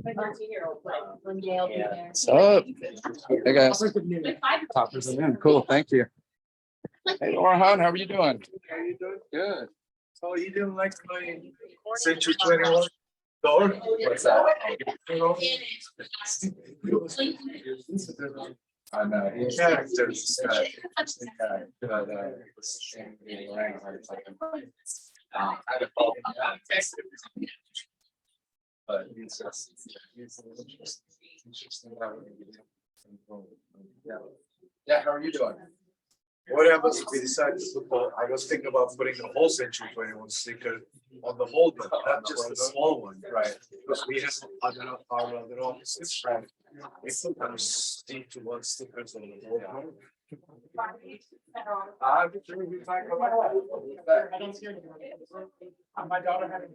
What's up? Hey guys. Toppers in. Cool, thank you. Hey Orhan, how are you doing? How you doing? Good. So you didn't like my Century 21 door? What's that? You know? I know. Characters. But it's just interesting. Yeah, how are you doing? What happens if we decide to put I was thinking about putting the whole Century 21 sticker on the whole door, not just the small one, right? Because we have our other offices, right? We put our D21 stickers on the whole door. I'm sure we talk about that. My daughter had a.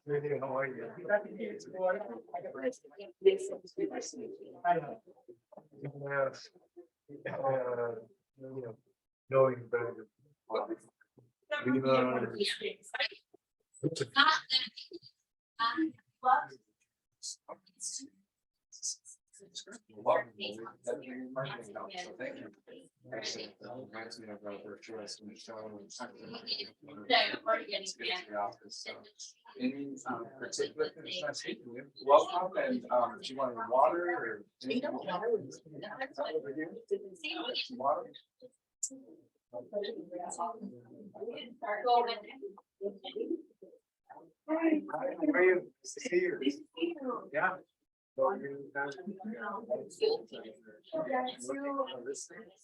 Really, how are you? You know, knowing better. Thank you. Actually, reminds me of our virtual estimate show. Any particular things that's hitting you? Welcome, and do you want water or? Water? Hi, how are you? See you. Yeah.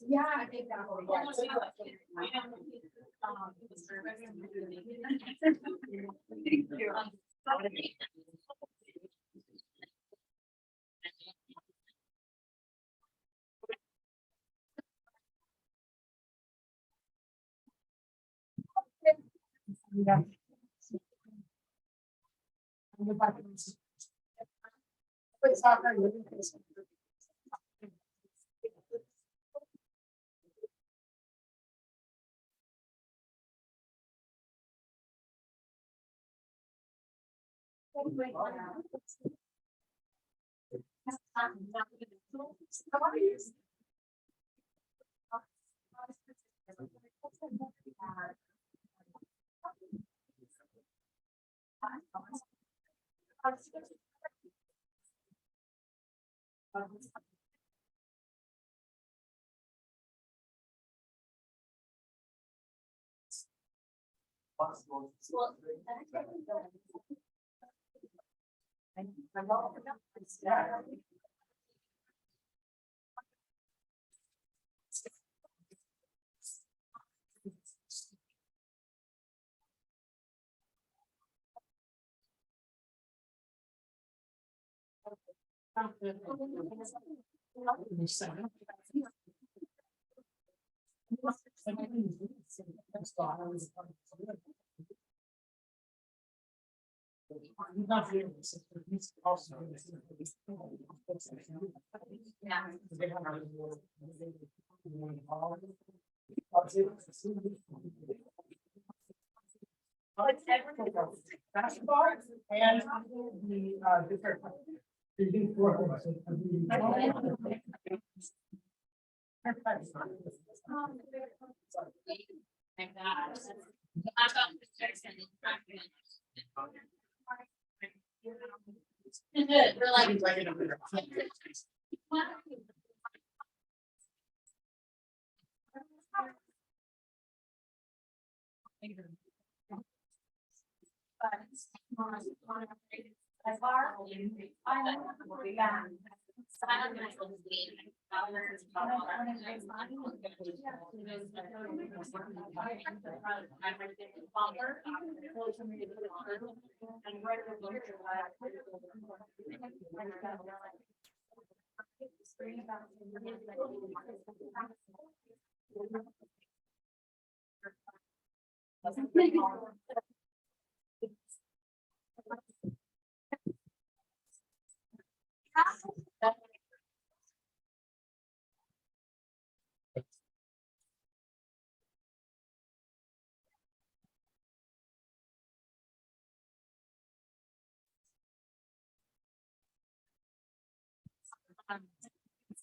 Yeah, I think that will. Yeah. Basketball and the different.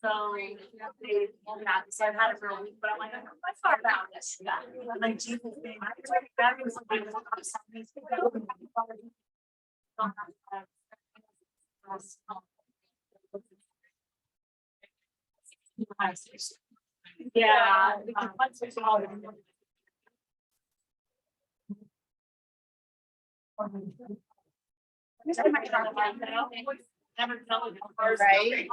So I've had it for a week, but I'm like, I thought about this. I'm like, Jesus, babe, I could take that and something yeah. Never tell it first. Right.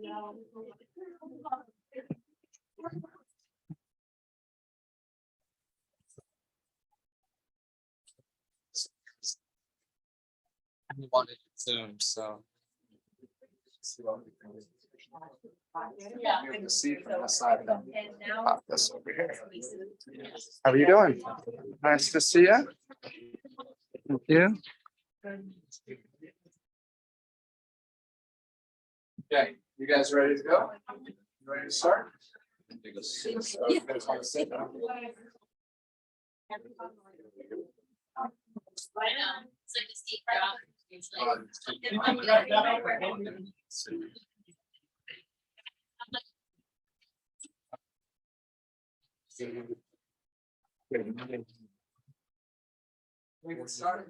No. We wanted it soon, so. Yeah. You can see from the side. And now. Pop this over here. How are you doing? Nice to see you. Thank you. Okay, you guys ready to go? Ready to start? You guys wanna sit down? I know. It's like a steep drop. We can start.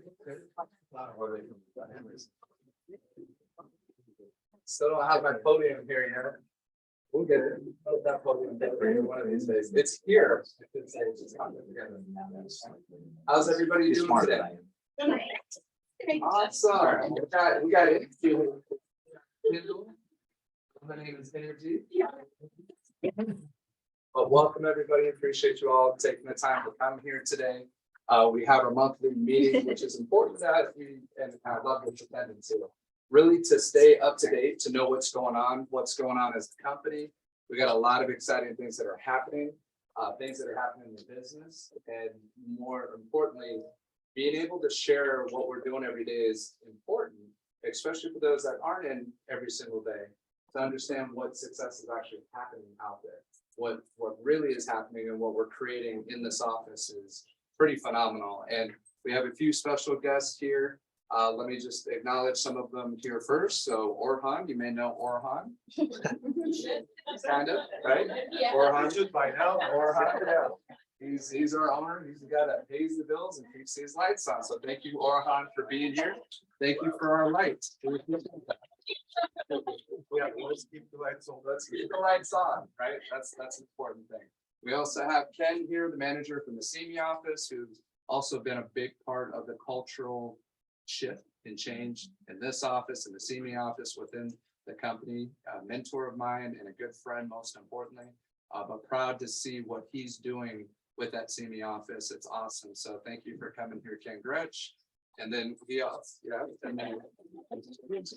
Still don't have my podium here yet. We'll get it. Put that podium there for you one of these days. It's here. It's not together. How's everybody doing today? Awesome. We got it. My name is Energy. Well, welcome everybody. Appreciate you all taking the time to come here today. We have a monthly meeting, which is important that and I love your attendance here. Really to stay up to date, to know what's going on as a company. We got a lot of exciting things that are happening, things that are happening in the business, and more importantly, being able to share what we're doing every day is important, especially for those that aren't in every single day, to understand what success is actually happening out there. What really is happening and what we're creating in this office is pretty phenomenal. And we have a few special guests here. Let me just acknowledge some of them here first. So Orhan, you may know Orhan. Kind of, right? Yeah. Orhan just by now. Orhan, yeah. He's our owner. He's the guy that pays the bills and keeps these lights on. So thank you, Orhan, for being here. Thank you for our lights. Yeah, let's keep the lights on. Let's keep the lights on, right? That's an important thing. We also have Ken here, the manager from the CME office, who's also been a big part of the cultural shift and change in this office and the CME office within the company, a mentor of mine and a good friend, most importantly, but proud to see what he's doing with that CME office. It's awesome. So thank you for coming here, Ken Gretsch. And then he else, and then he's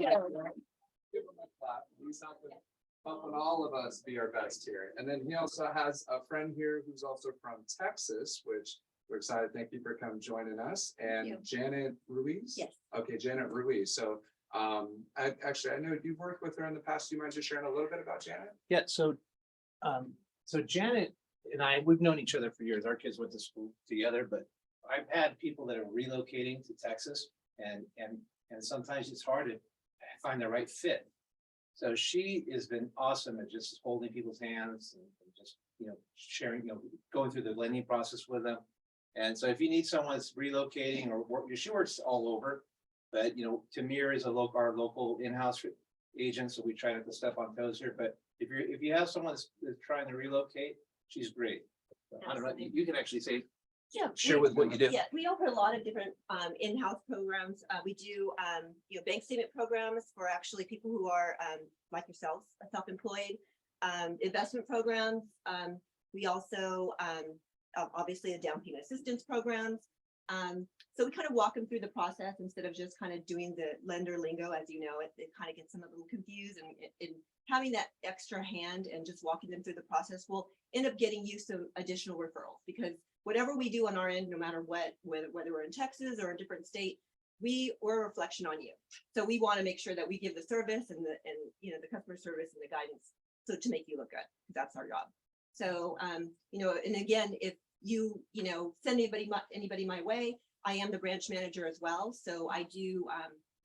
helping all of us be our best here. And then he also has a friend here who's also from Texas, which we're excited. Thank you for coming joining us. And Janet Ruiz. Yes. Okay, Janet Ruiz. So I know you've worked with her in the past. Do you mind just sharing a little bit about Janet? Yeah, so Janet and I, we've known each other for years. Our kids went to school together, but I've had people that are relocating to Texas, and sometimes it's hard to find the right fit. So she has been awesome at just holding people's hands and just, sharing, going through the lending process with them. And so if you need someone that's relocating or work, she works all over, but Tamir is our local in-house agent, so we try not to step on toes here. But if you have someone that's trying to relocate, she's great. I don't know, you can actually say Yeah, share with what you do. Yeah, we offer a lot of different in-house programs. We do bank statement programs for actually people who are like yourselves, self-employed, investment programs. We also obviously the down payment assistance programs. So we kind of walk them through the process instead of just kind of doing the lender lingo. As you know, it kind of gets them a little confused, and having that extra hand and just walking them through the process will end up getting you some additional referrals, because whatever we do on our end, no matter what, whether we're in Texas or a different state, we're a reflection on you. So we want to make sure that we give the service and the customer service and the guidance, so to make you look good, because that's our job. So and again, if you send anybody my way, I am the branch manager as well. So I do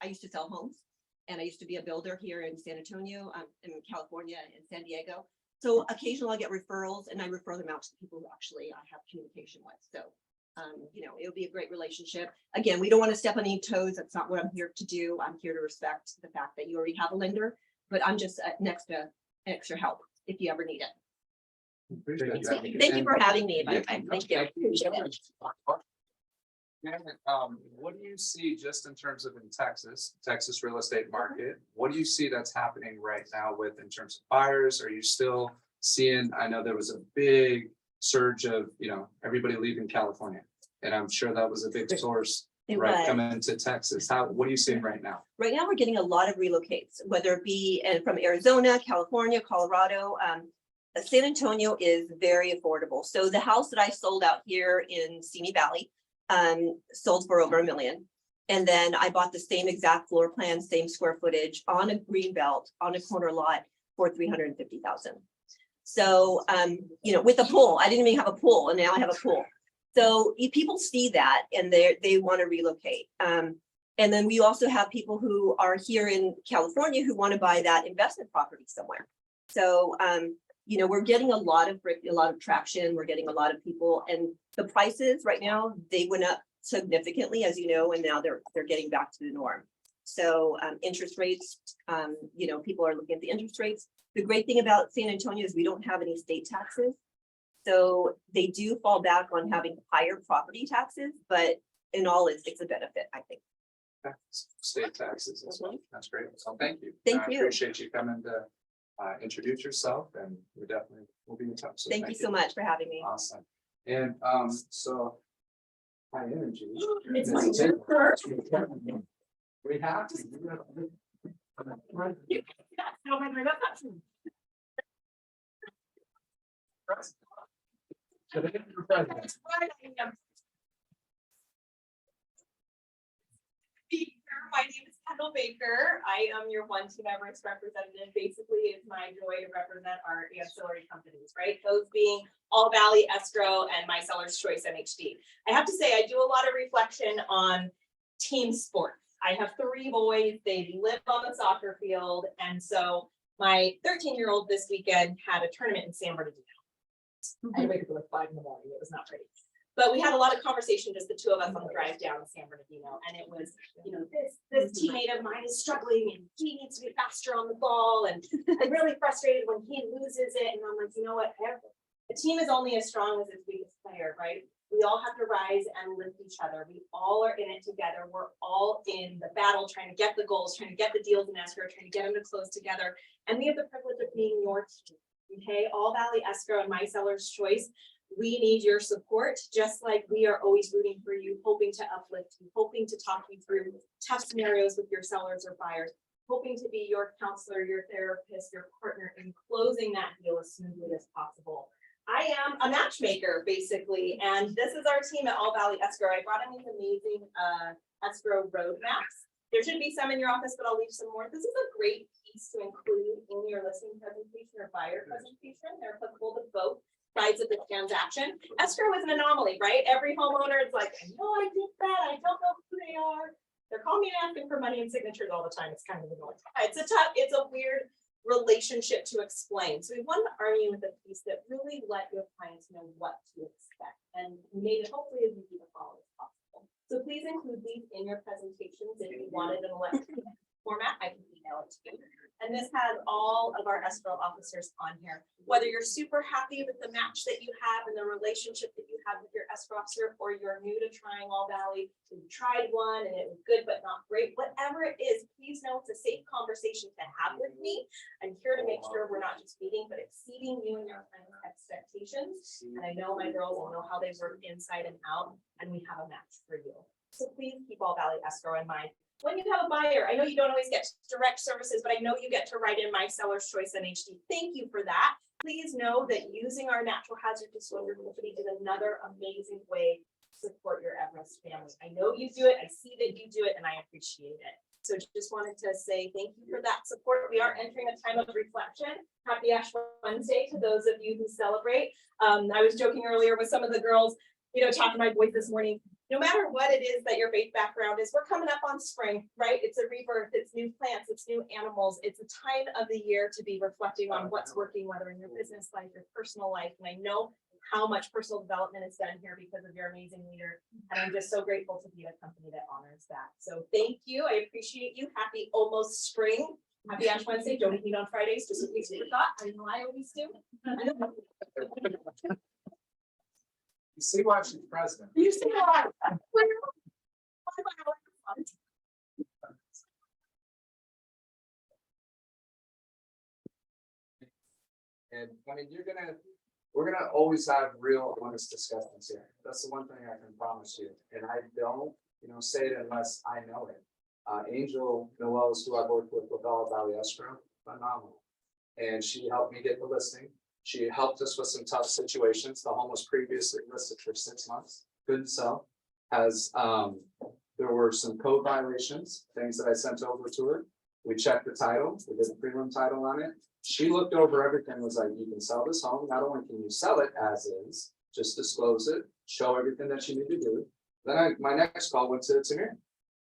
I used to sell homes, and I used to be a builder here in San Antonio, in California, and San Diego. So occasionally I'll get referrals, and I refer them out to the people who actually I have communication with. So it'll be a great relationship. Again, we don't want to step on any toes. That's not what I'm here to do. I'm here to respect the fact that you already have a lender, but I'm just next to extra help if you ever need it. Thank you for having me, by the way. Thank you. Appreciate it. What do you see just in terms of in Texas real estate market? What do you see that's happening right now in terms of buyers? Are you still seeing, I know there was a big surge of, everybody leaving California, and I'm sure that was a big source, right, coming into Texas. What are you seeing right now? Right now, we're getting a lot of relocates, whether it be from Arizona, California, Colorado. San Antonio is very affordable. So the house that I sold out here in Simi Valley sold for over $1 million. And then I bought the same exact floor plan, same square footage on a green belt on a corner lot for $350,000. So, with a pool, I didn't even have a pool, and now I have a pool. So people see that and they want to relocate. And then we also have people who are here in California who want to buy that investment property somewhere. So, we're getting a lot of traction. We're getting a lot of people, and the prices right now, they went up significantly, as you know, and now they're getting back to the norm. So interest rates, people are looking at the interest rates. The great thing about San Antonio is we don't have any state taxes. So they do fall back on having higher property taxes, but in all, it's a benefit, I think. State taxes as well. That's great. So thank you. Thank I you. appreciate you coming to introduce yourself, and we definitely will be in touch. So Thank you so much for having me. Awesome. And so high energy. It's my turn. We have to. My name is Kendall Baker. I am your one team Everest representative. Basically, it's my joy to represent our ancillary companies, right? Those being All Valley Escrow and My Seller's Choice MHD. I have to say, I do a lot of reflection on team sports. I have 3 boys. They live on the soccer field. And so my 13-year-old this weekend had a tournament in San Bernardino. I had to wake up at like 5 in the morning. It was not pretty. But we had a lot of conversation, just the 2 of us on the drive down to San Bernardino. And it was, this teammate of mine is struggling and he needs to be faster on the ball. And I'm really frustrated when he loses it. And I'm like, you know what? A team is only as strong as its weakest player, right? We all have to rise and lift each other. We all are in it together. We're all in the battle, trying to get the goals, trying to get the deals in escrow, trying to get them to close together. And we have the privilege of being your team. Okay, All Valley Escrow and My Seller's Choice. We need your support, just like we are always rooting for you, hoping to uplift you, hoping to talk you through tough scenarios with your sellers or buyers, hoping to be your counselor, your therapist, your partner in closing that deal as smoothly as possible. I am a matchmaker, basically, and this is our team at All Valley Escrow. I brought in these amazing escrow roadmaps. There should be some in your office, but I'll leave some more. This is a great piece to include in your listing presentation or buyer presentation. They're applicable to both sides of the transaction. Escrow is an anomaly, right? Every homeowner is like, I know I did that. I don't know who they are. They're calling me and asking for money and signatures all the time. It's kind of annoying. It's a weird relationship to explain. So we want to arm you with a piece that really let your clients know what to expect, and we made it hopefully as easy to follow as possible. So please include these in your presentations. If you wanted an electronic format, I can email it to you. And this has all of our escrow officers on here. Whether you're super happy with the match that you have and the relationship that you had with your escrow officer, or you're new to trying All Valley, you tried one and it was good but not great, whatever it is, please know it's a safe conversation to have with me. I'm here to make sure we're not just meeting, but exceeding you and your client's expectations. And I know my girls will know how they work inside and out, and we have a match for you. So please keep All Valley Escrow in mind. When you have a buyer, I know you don't always get direct services, but I know you get to write in my seller's choice NHD. Thank you for that. Please know that using our natural hazard disclosure company is another amazing way to support your Everest family. I know you do it, I see that you do it, and I appreciate it. So just wanted to say thank you for that support. We are entering a time of reflection. Happy Ash Wednesday to those of you who celebrate. I was joking earlier with some of the girls, talking to my boys this morning. No matter what it is that your faith background is, we're coming up on spring, right? It's a rebirth, it's new plants, it's new animals. It's a time of the year to be reflecting on what's working, whether in your business life, your personal life. And I know how much personal development is done here because of your amazing leader. And I'm just so grateful to be at a company that honors that. So thank you. I appreciate you. Happy almost spring. Happy Ash Wednesday. Don't eat meat on Fridays, just in case you forgot. I know I always do. You see why she's president. You see why? And I mean, we're gonna always have real honest discussions here. That's the one thing I can promise you. And I don't, say it unless I know it. Angel Noel is who I worked with All Valley Escrow, phenomenal. And she helped me get the listing. She helped us with some tough situations. The home was previously listed for 6 months, couldn't sell. There were some code violations, things that I sent over to her. We checked the title, we did a prelim title on it. She looked over everything, was like, you can sell this home. Not only can you sell it as is, just disclose it, show everything that you need to do. Then my next call went to Tamir.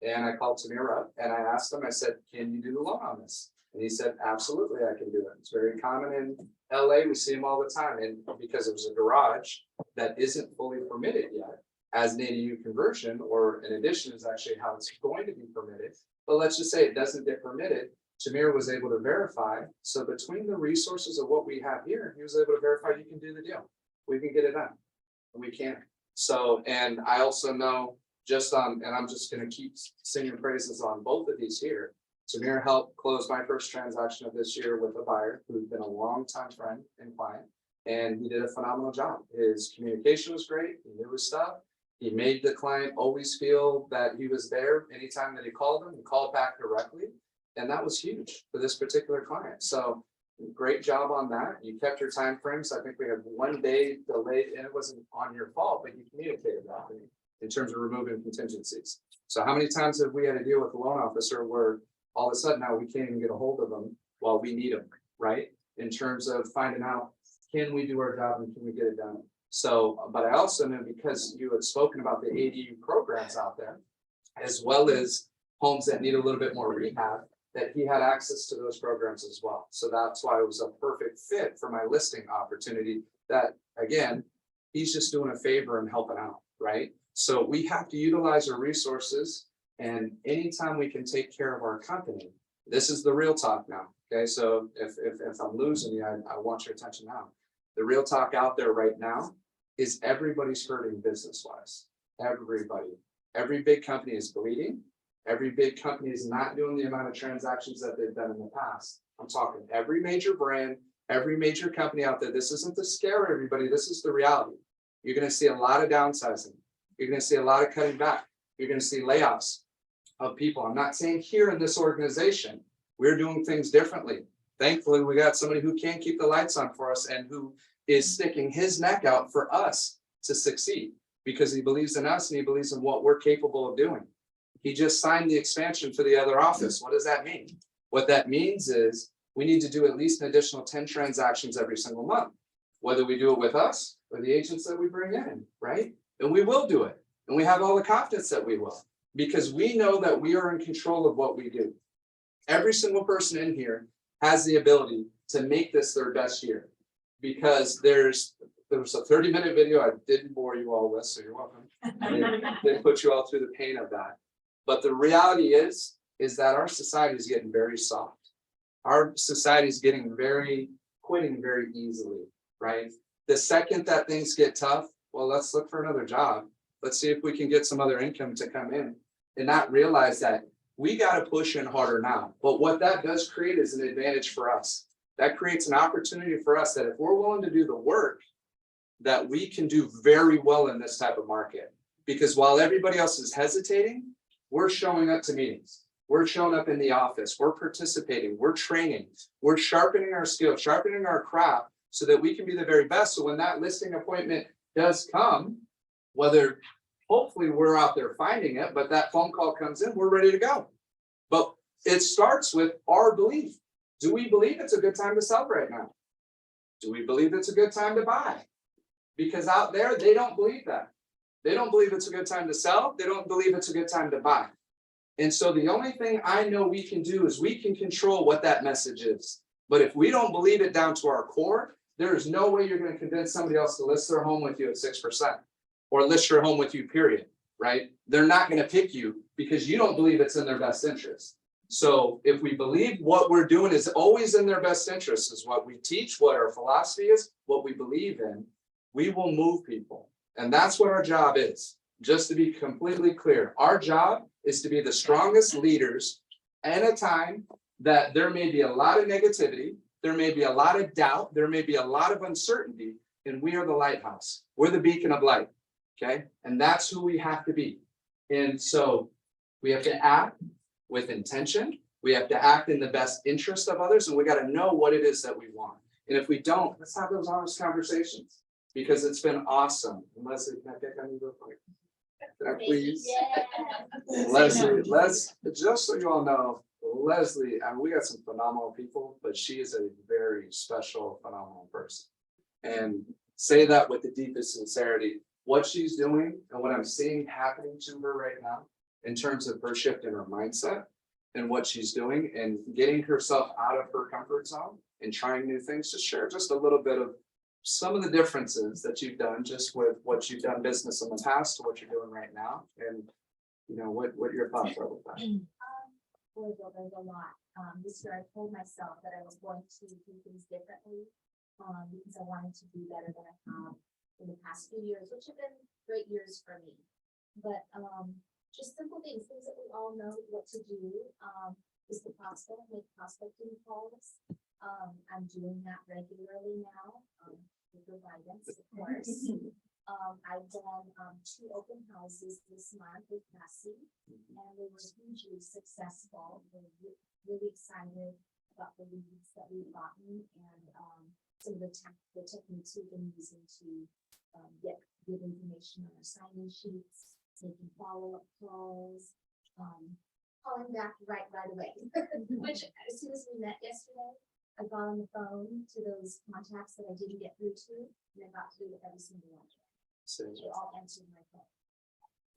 And I called Tamir up and I asked him, I said, can you do the loan on this? And he said, absolutely, I can do it. It's very common in LA. We see them all the time. And because it was a garage that isn't fully permitted yet as an ADU conversion, or an addition is actually how it's going to be permitted. But let's just say it doesn't get permitted. Tamir was able to verify. So between the resources of what we have here, he was able to verify you can do the deal. We can get it done. And we can. So, and I also know and I'm just going to keep singing praises on both of these here. Tamir helped close my first transaction of this year with a buyer who's been a longtime friend and client, and he did a phenomenal job. His communication was great. He knew his stuff. He made the client always feel that he was there anytime that he called him. He called back directly, and that was huge for this particular client. So great job on that. You kept your time frames. I think we have 1 day delayed, and it wasn't on your fault, but you communicated that in terms of removing contingencies. So how many times have we had to deal with a loan officer where all of a sudden now we can't even get a hold of them while we need them, right? In terms of finding out, can we do our job and can we get it done? So, but I also know, because you had spoken about the ADU programs out there, as well as homes that need a little bit more rehab, that he had access to those programs as well. So that's why it was a perfect fit for my listing opportunity. That, again, he's just doing a favor and helping out, right? So we have to utilize our resources, and anytime we can take care of our company, this is the real talk now. Okay, so if I'm losing you, I want your attention now. The real talk out there right now is everybody's hurting business-wise. Everybody, every big company is bleeding. Every big company is not doing the amount of transactions that they've done in the past. I'm talking every major brand, every major company out there. This isn't to scare everybody. This is the reality. You're going to see a lot of downsizing. You're going to see a lot of cutting back. You're going to see layoffs of people. I'm not saying here in this organization, we're doing things differently. Thankfully, we got somebody who can keep the lights on for us and who is sticking his neck out for us to succeed, because he believes in us and he believes in what we're capable of doing. He just signed the expansion for the other office. What does that mean? What that means is we need to do at least an additional 10 transactions every single month, whether we do it with us or the agents that we bring in, right? And we will do it. And we have all the confidence that we will, because we know that we are in control of what we do. Every single person in here has the ability to make this their best year, because there was a 30-minute video I didn't bore you all with, so you're welcome. They put you all through the pain of that. But the reality is that our society is getting very soft. Our society is getting quitting very easily, right? The second that things get tough, well, let's look for another job. Let's see if we can get some other income to come in and not realize that we got to push in harder now. But what that does create is an advantage for us. That creates an opportunity for us that if we're willing to do the work, that we can do very well in this type of market. Because while everybody else is hesitating, we're showing up to meetings. We're showing up in the office. We're participating. We're training. We're sharpening our skills, sharpening our craft so that we can be the very best. So when that listing appointment does come, whether hopefully we're out there finding it, but that phone call comes in, we're ready to go. But it starts with our belief. Do we believe it's a good time to sell right now? Do we believe it's a good time to buy? Because out there, they don't believe that. They don't believe it's a good time to sell. They don't believe it's a good time to buy. And so the only thing I know we can do is we can control what that message is. But if we don't believe it down to our core, there is no way you're going to convince somebody else to list their home with you at 6% or list your home with you, period, right? They're not going to pick you because you don't believe it's in their best interest. So if we believe what we're doing is always in their best interest, is what we teach, what our philosophy is, what we believe in, we will move people. And that's what our job is. Just to be completely clear, our job is to be the strongest leaders at a time that there may be a lot of negativity, there may be a lot of doubt, there may be a lot of uncertainty, and we are the lighthouse. We're the beacon of light, okay? And that's who we have to be. And so we have to act with intention. We have to act in the best interest of others, and we got to know what it is that we want. And if we don't, let's have those honest conversations, because it's been awesome. And Leslie, can I pick on you real quick? Can I please? Yeah. Leslie, just so you all know, Leslie, I mean, we got some phenomenal people, but she is a very special, phenomenal person. And say that with the deepest sincerity. What she's doing and what I'm seeing happening to her right now, in terms of her shift in her mindset and what she's doing and getting herself out of her comfort zone and trying new things, just share just a little bit of some of the differences that you've done just with what you've done business in the past to what you're doing right now. And you know, what your thoughts are with that. Boy, Bill, there's a lot. This year I told myself that I was going to do things differently, because I wanted to do better than I have in the past few years, which have been great years for me. But, just simple things that we all know what to do, is the prospect, make prospecting calls. I'm doing that regularly now, with your guidance, of course. I've done 2 open houses this month with Cassie, and they were hugely successful. We're really excited about the leads that we've gotten and some of the techniques we've been using to get good information on our sign-in sheets, making follow-up calls, calling back right away. Which, as soon as we met yesterday, I got on the phone to those contacts that I didn't get through to, and I got through to every single one. So, They all answered my phone.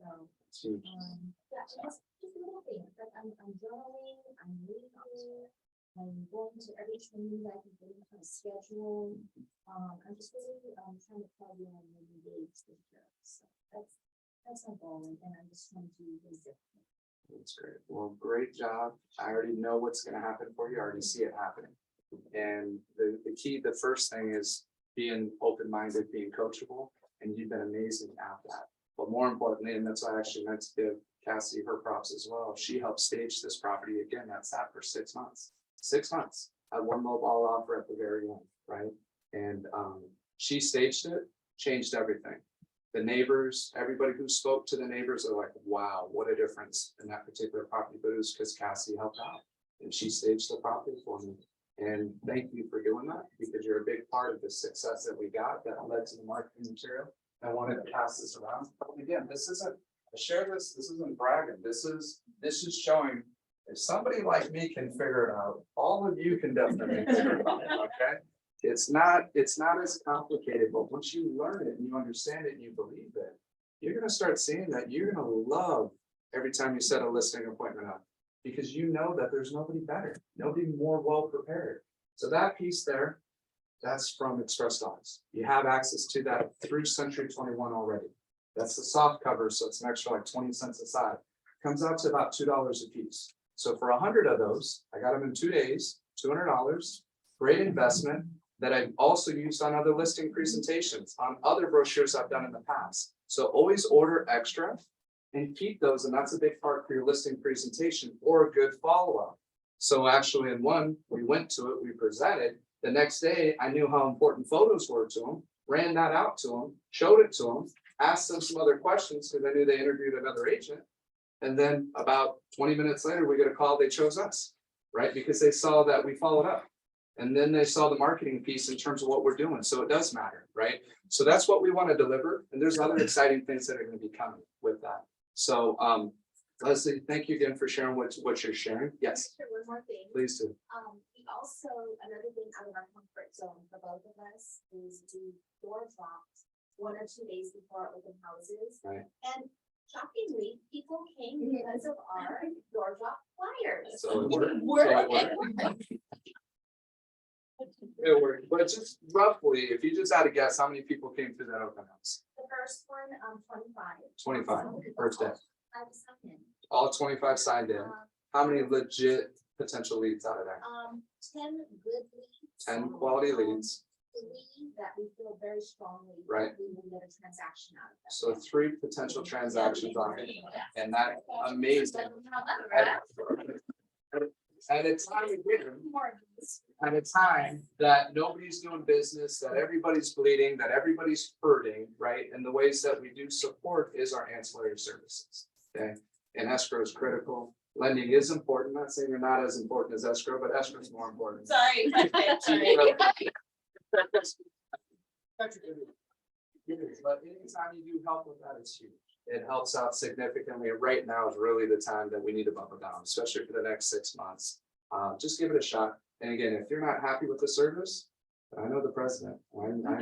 So, it's huge. yeah, just little things, like I'm journaling, I'm reading, I'm going to every training that I can get into my schedule. I'm just really, trying to plug in and engage with her. So that's my goal, and I'm just trying to visit. That's great. Well, great job. I already know what's going to happen for you. I already see it happening. And the key, the first thing is being open-minded, being coachable, and you've been amazing at that. But more importantly, and that's why I actually meant to give Cassie her props as well. She helped stage this property again. That sat for 6 months. 6 months. I one low ball offer at the very end, right? And she staged it, changed everything. The neighbors, everybody who spoke to the neighbors are like, wow, what a difference in that particular property. But it was because Cassie helped out and she staged the property for me. And thank you for doing that, because you're a big part of the success that we got that led to the marketing material. I wanted to pass this around. Again, this isn't, I share this isn't bragging. This is showing if somebody like me can figure it out, all of you can definitely figure it out, okay? It's not as complicated, but once you learn it and you understand it and you believe it, you're gonna start seeing that you're gonna love every time you set a listing appointment up, because you know that there's nobody better, nobody more well prepared. So that piece there, that's from Express Docs. You have access to that through Century 21 already. That's the soft cover, so it's an extra like 20 cents a side. Comes out to about $2 a piece. So for 100 of those, I got them in 2 days, $200, great investment. that I've also used on other listing presentations, on other brochures I've done in the past. So always order extra and keep those, and that's a big part for your listing presentation or a good follow-up. So actually in one, we went to it, we presented, the next day, I knew how important photos were to them, ran that out to them, showed it to them, asked them some other questions because I knew they interviewed another agent. And then about 20 minutes later, we get a call, they chose us, right? Because they saw that we followed up. And then they saw the marketing piece in terms of what we're doing. So it does matter, right? So that's what we want to deliver. And there's other exciting things that are going to be coming with that. So Leslie, thank you again for sharing what you're sharing. Yes, Sure, one more thing. please do. We also, another thing out of our comfort zone for both of us is to door drops 1 or 2 days before open houses. Right. And shockingly, people came because of our door drop flyers. So it worked. It worked. It worked. But just roughly, if you just had to guess, how many people came through that open house? The first one, 25. 25, first day. I was signed in. All 25 signed in. How many legit potential leads out of there? 10 good leads. 10 quality leads. 3 that we feel very strongly. that Right. We will get a transaction out of them. So 3 potential transactions on it. And that amazing. At a time again, at a time that nobody's doing business, that everybody's bleeding, that everybody's hurting, right? And the ways that we do support is our ancillary services. Okay, and escrow is critical. Lending is important. Not saying they're not as important as escrow, but escrow is more important. Sorry. But anytime you do help with that, it's huge. It helps out significantly. Right now is really the time that we need to bump it down, especially for the next 6 months. Just give it a shot. And again, if you're not happy with the service, I know the president. I know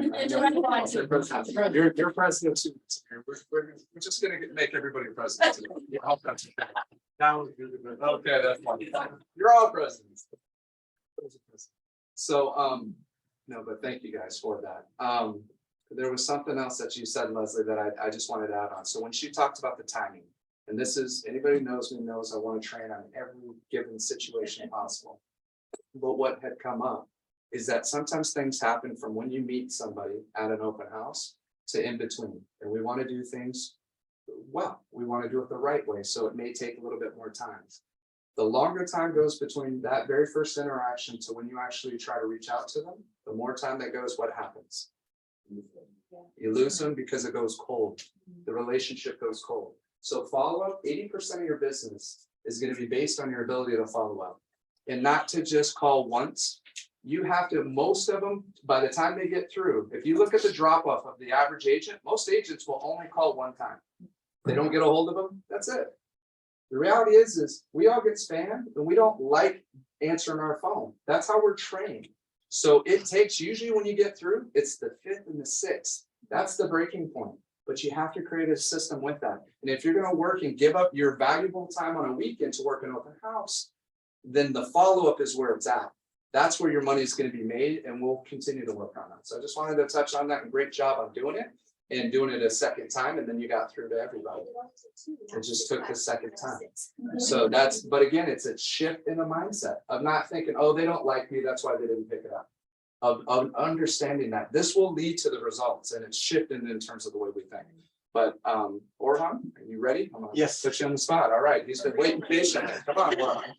You're president too. We're just gonna make everybody president. Today. Yeah, I'll touch it. Okay, that's fine. You're all presidents. So, no, but thank you guys for that. There was something else that you said, Leslie, that I just wanted to add on. So when she talked about the timing, and this is, anybody knows me knows I want to train on every given situation possible. But what had come up is that sometimes things happen from when you meet somebody at an open house to in between. And we want to do things well, we want to do it the right way. So it may take a little bit more time. The longer time goes between that very first interaction to when you actually try to reach out to them, the more time that goes, what happens? You lose them because it goes cold. The relationship goes cold. So follow up, 80% of your business is going to be based on your ability to follow up and not to just call once. You have to, most of them, by the time they get through, if you look at the drop off of the average agent, most agents will only call one time. They don't get a hold of them. That's it. The reality is we all get spammed and we don't like answering our phone. That's how we're trained. So it takes, usually when you get through, it's the 5th and the 6th. That's the breaking point. But you have to create a system with that. And if you're going to work and give up your valuable time on a weekend to work an open house, then the follow-up is where it's at. That's where your money is going to be made, and we'll continue to work on that. So I just wanted to touch on that, and great job on doing it and doing it a second time, and then you got through to everybody. It just took the second time. So that's, but again, it's a shift in the mindset of not thinking, oh, they don't like me, that's why they didn't pick it up. Of understanding that this will lead to the results, and it's shifting in terms of the way we think. But Orhan, are you ready? I'm gonna Yes. put you on the spot. All right, he's been waiting patiently. Come on, Orhan.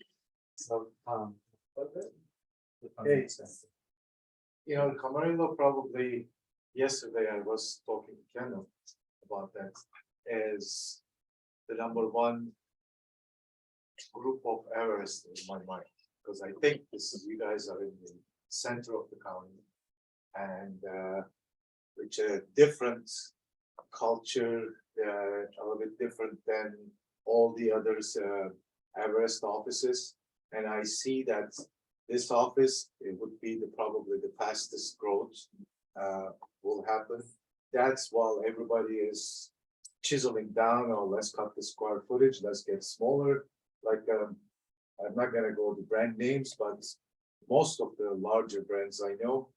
So Hey. Camarillo probably, yesterday I was talking to Ken about that, as the #1 group of Everest in my mind. Because I think this is, you guys are in the center of the county and which a different culture, a little bit different than all the others Everest offices. And I see that this office, it would be probably the fastest growth will happen. That's while everybody is chiseling down, or let's cut the square footage, let's get smaller. Like I'm not gonna go to brand names, but most of the larger brands I know,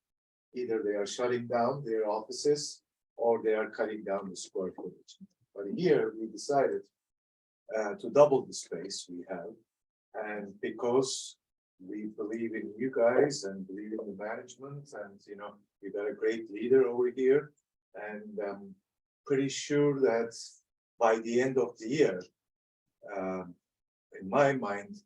either they are shutting down their offices or they are cutting down the square footage. But here we decided to double the space we have. And because we believe in you guys and believe in the management, and you got a great leader over here. And I'm pretty sure that by the end of the year, in my mind,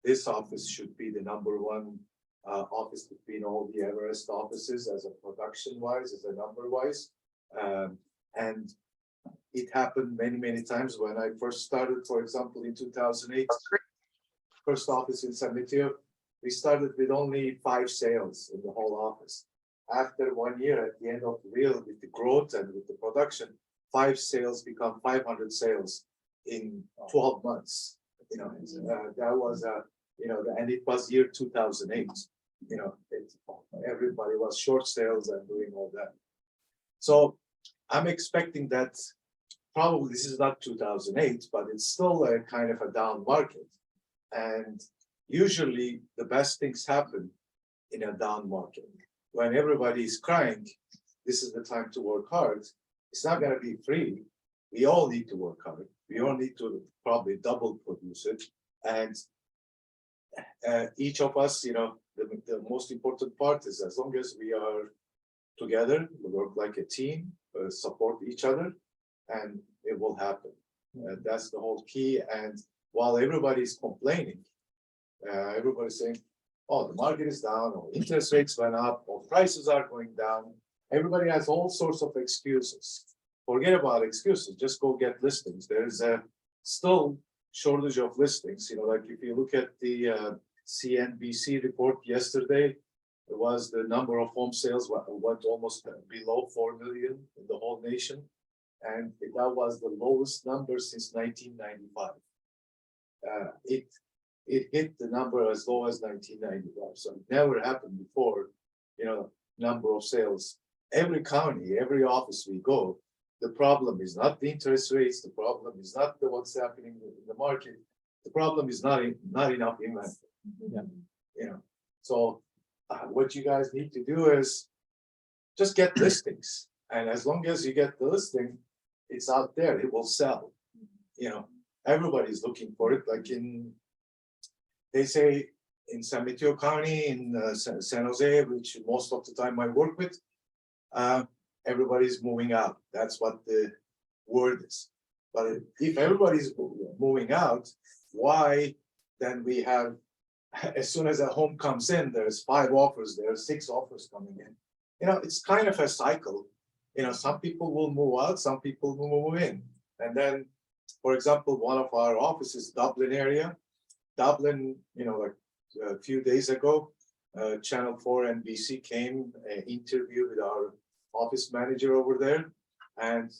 this office should be the number one office between all the Everest offices as a production wise, as a number wise. And it happened many, many times when I first started, for example, in 2008, first office in Camarillo, we started with only 5 sales in the whole office. After 1 year, at the end of the wheel, with the growth and with the production, 5 sales become 500 sales in 12 months. That was and it was year 2008. Everybody was short sales and doing all that. So I'm expecting that probably this is not 2008, but it's still a kind of a down market. And usually the best things happen in a down market. When everybody is crying, this is the time to work hard. It's not going to be free. We all need to work hard. We all need to probably double produce it. And each of us, the most important part is as long as we are together, we work like a team, support each other, and it will happen. That's the whole key. And while everybody is complaining, everybody's saying, oh, the market is down, or interest rates went up, or prices are going down. Everybody has all sorts of excuses. Forget about excuses, just go get listings. There's a still shortage of listings. Like if you look at the CNBC report yesterday, it was the number of home sales went almost below 4 million in the whole nation. And that was the lowest number since 1995. It hit the number as low as 1995. So it never happened before, number of sales. Every county, every office we go, the problem is not the interest rates. The problem is not what's happening in the market. The problem is not enough inventory. So what you guys need to do is just get listings. And as long as you get the listing, it's out there, it will sell. Everybody's looking for it. Like they say in San Mateo County, in San Jose, which most of the time I work with, everybody's moving out. That's what the word is. But if everybody's moving out, why then we have, as soon as a home comes in, there's 5 offers, there's 6 offers coming in. It's kind of a cycle. Some people will move out, some people will move in. And then, for example, one of our offices, Dublin area. Dublin, like a few days ago, Channel 4 NBC came interview with our office manager over there, and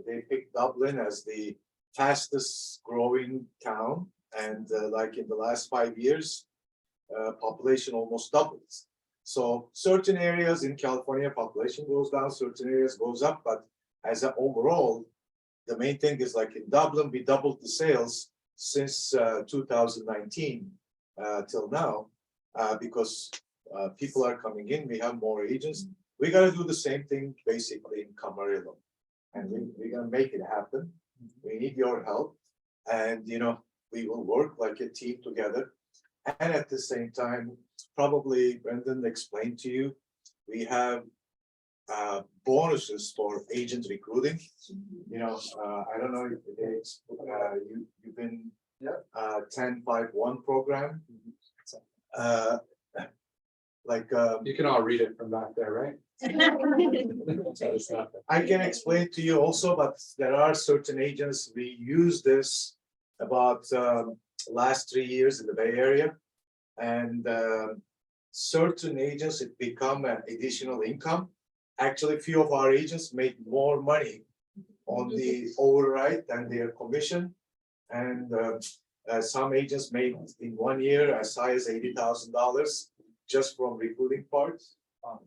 they picked Dublin as the fastest growing town. And like in the last 5 years, population almost doubles. So certain areas in California, population goes down, certain areas goes up, but as an overall, the main thing is like in Dublin, we doubled the sales since 2019 till now, because people are coming in, we have more agents. We got to do the same thing basically in Camarillo, and we're going to make it happen. We need your help, and we will work like a team together. And at the same time, probably Brendan explained to you, we have bonuses for agent recruiting. I don't know if you've been 10-5-1 program. You can all read it from back there, right? I can explain to you also, but there are certain agents, we use this about last 3 years in the Bay Area, and certain agents, it become an additional income. Actually, few of our agents made more money on the override than their commission, and some agents made in 1 year as high as $80,000 just from recruiting parts.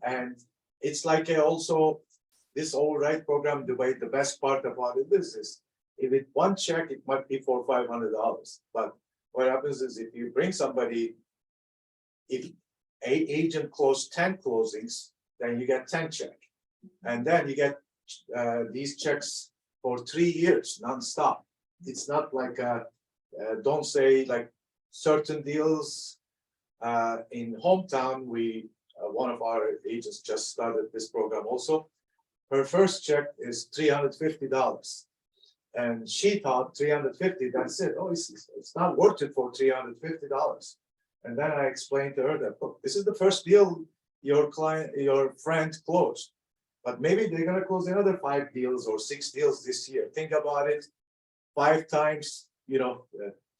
And it's like also this override program, the best part about it is if it one check, it might be $400 or $500. But what happens is if you bring somebody, if a agent closed 10 closings, then you get 10 check. And then you get these checks for 3 years nonstop. It's not like don't say like certain deals In hometown, one of our agents just started this program also. Her first check is $350. And she thought 350, that's it. Oh, it's not worth it for $350. And then I explained to her that, look, this is the first deal your friend closed. But maybe they're gonna close another 5 deals or 6 deals this year. Think about it, 5 times,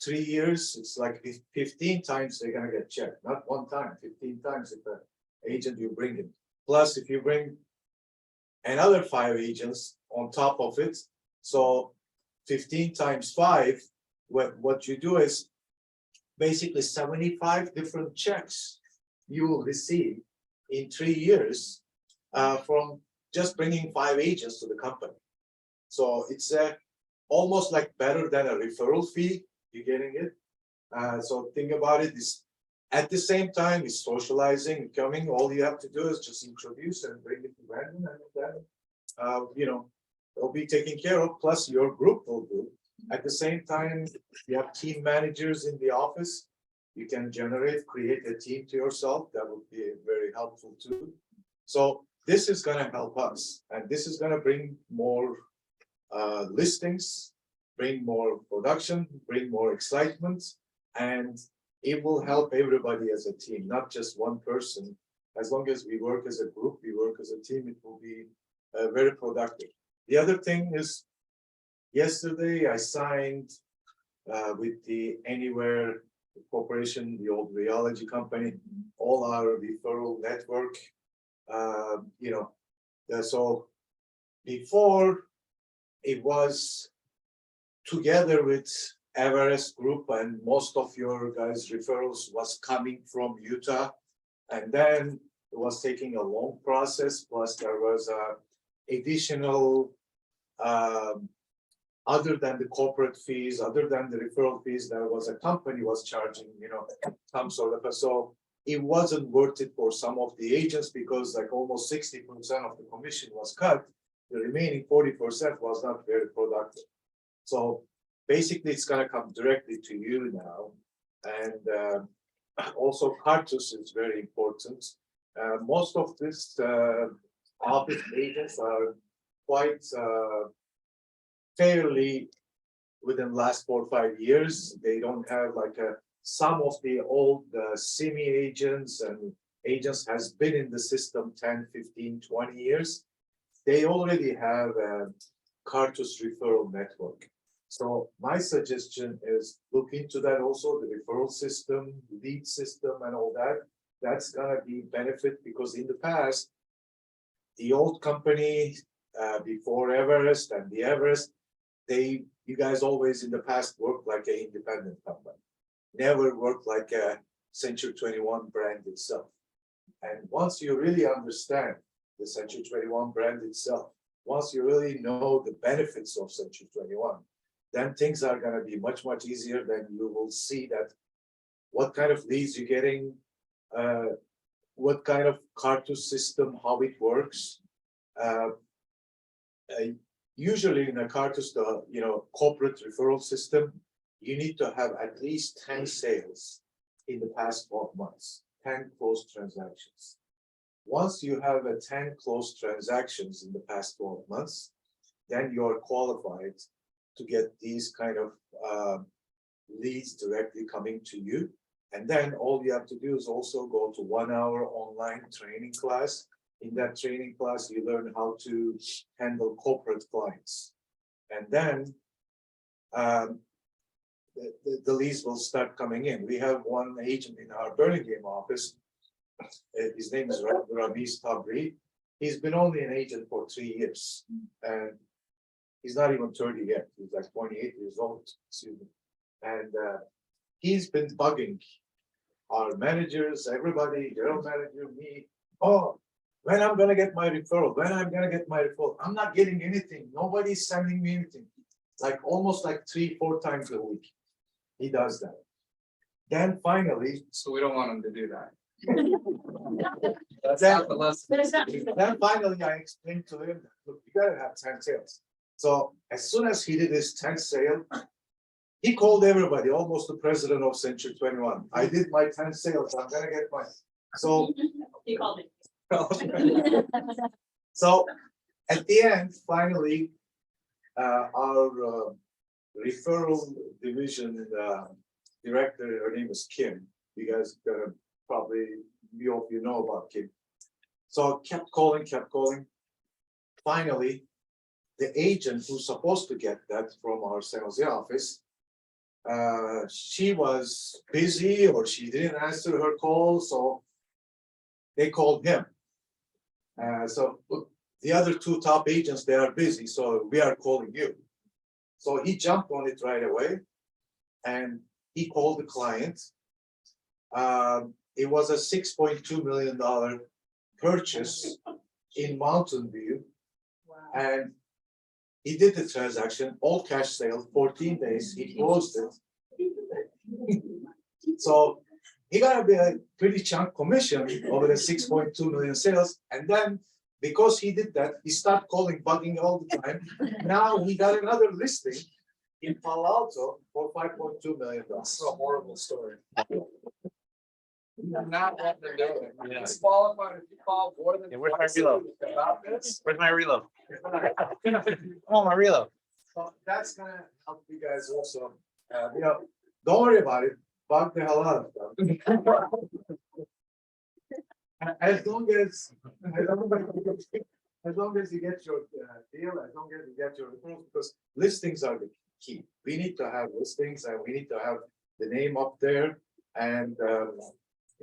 3 years, it's like 15 times they're gonna get checked, not 1 time, 15 times if the agent you bring in. Plus, if you bring another 5 agents on top of it, so 15 times 5, what you do is basically 75 different checks you will receive in 3 years from just bringing 5 agents to the company. So it's almost like better than a referral fee, you're getting it. So think about it, is at the same time, it's socializing, coming, all you have to do is just introduce and bring it to Brandon, and then, they'll be taken care of, plus your group will do. At the same time, you have team managers in the office, you can create a team to yourself, that would be very helpful too. So this is gonna help us, and this is gonna bring more listings, bring more production, bring more excitement, and it will help everybody as a team, not just one person. As long as we work as a group, we work as a team, it will be very productive. The other thing is, yesterday I signed with the Anywhere Corporation, the old rheology company, all our referral network. So before it was together with Everest Group, and most of your guys' referrals was coming from Utah, and then it was taking a long process. Plus, there was additional, other than the corporate fees, other than the referral fees, there was a company was charging, some sort of. So it wasn't worth it for some of the agents because like almost 60% of the commission was cut. The remaining 40% was not very productive. So basically, it's gonna come directly to you now, and also Cartus is very important. Most of this office agents are quite fairly within the last 4 or 5 years. They don't have like some of the old semi agents and agents has been in the system 10, 15, 20 years. They already have a Cartus referral network. So my suggestion is look into that also, the referral system, lead system and all that. That's gonna be benefit because in the past, the old company before Everest and the Everest, you guys always in the past worked like an independent company. Never worked like a Century 21 brand itself. And once you really understand the Century 21 brand itself, once you really know the benefits of Century 21, then things are going to be much, much easier. Then you will see that what kind of leads you're getting, what kind of Cartus system, how it works. Usually in a Cartus, the corporate referral system, you need to have at least 10 sales in the past 12 months, 10 closed transactions. Once you have 10 closed transactions in the past 12 months, then you are qualified to get these kind of leads directly coming to you. And then all you have to do is also go to 1 hour online training class. In that training class, you learn how to handle corporate clients. And then the leads will start coming in. We have one agent in our Burlingame office. His name is Ramiz Tabri. He's been only an agent for 3 years. And he's not even 30 yet. He's like 28 years old. Excuse me. And he's been bugging our managers, everybody, general manager, me. Oh, when I'm gonna get my referral? When I'm gonna get my referral? I'm not getting anything. Nobody's sending me anything. Like almost like 3-4 times a week. He does that. Then finally, So we don't want him to do that. That's not the lesson. then finally I explained to him, look, you gotta have 10 sales. So as soon as he did his 10th sale, He called everybody, almost the president of Century 21. I did my 10 sales, I'm gonna get mine. So, He called me. so at the end, finally, our referral division director, her name is Kim. You guys gonna probably, you of you know about Kim. So kept calling. Finally, the agent who's supposed to get that from our San Jose office, she was busy or she didn't answer her call, so they called him. So the other two top agents, they are busy, so we are calling you. So he jumped on it right away and he called the client. It was a $6.2 million purchase in Mountain View. And he did the transaction, all cash sale, 14 days, he closed it. So he got a pretty chunk commission over the 6.2 million sales. And then because he did that, he started calling, bugging all the time. Now he got another listing in Palo Alto for $5.2 million. That's a horrible story. You're not letting them do it. You're disqualified if you call more than. Yeah, where's my twice reload? About this. Where's my reload? Oh, my reload. So that's gonna help you guys also. Don't worry about it, bug the hell out of them. As long as you get your deal, as long as you get your approval, because listings are the key. We need to have listings and we need to have the name up there. And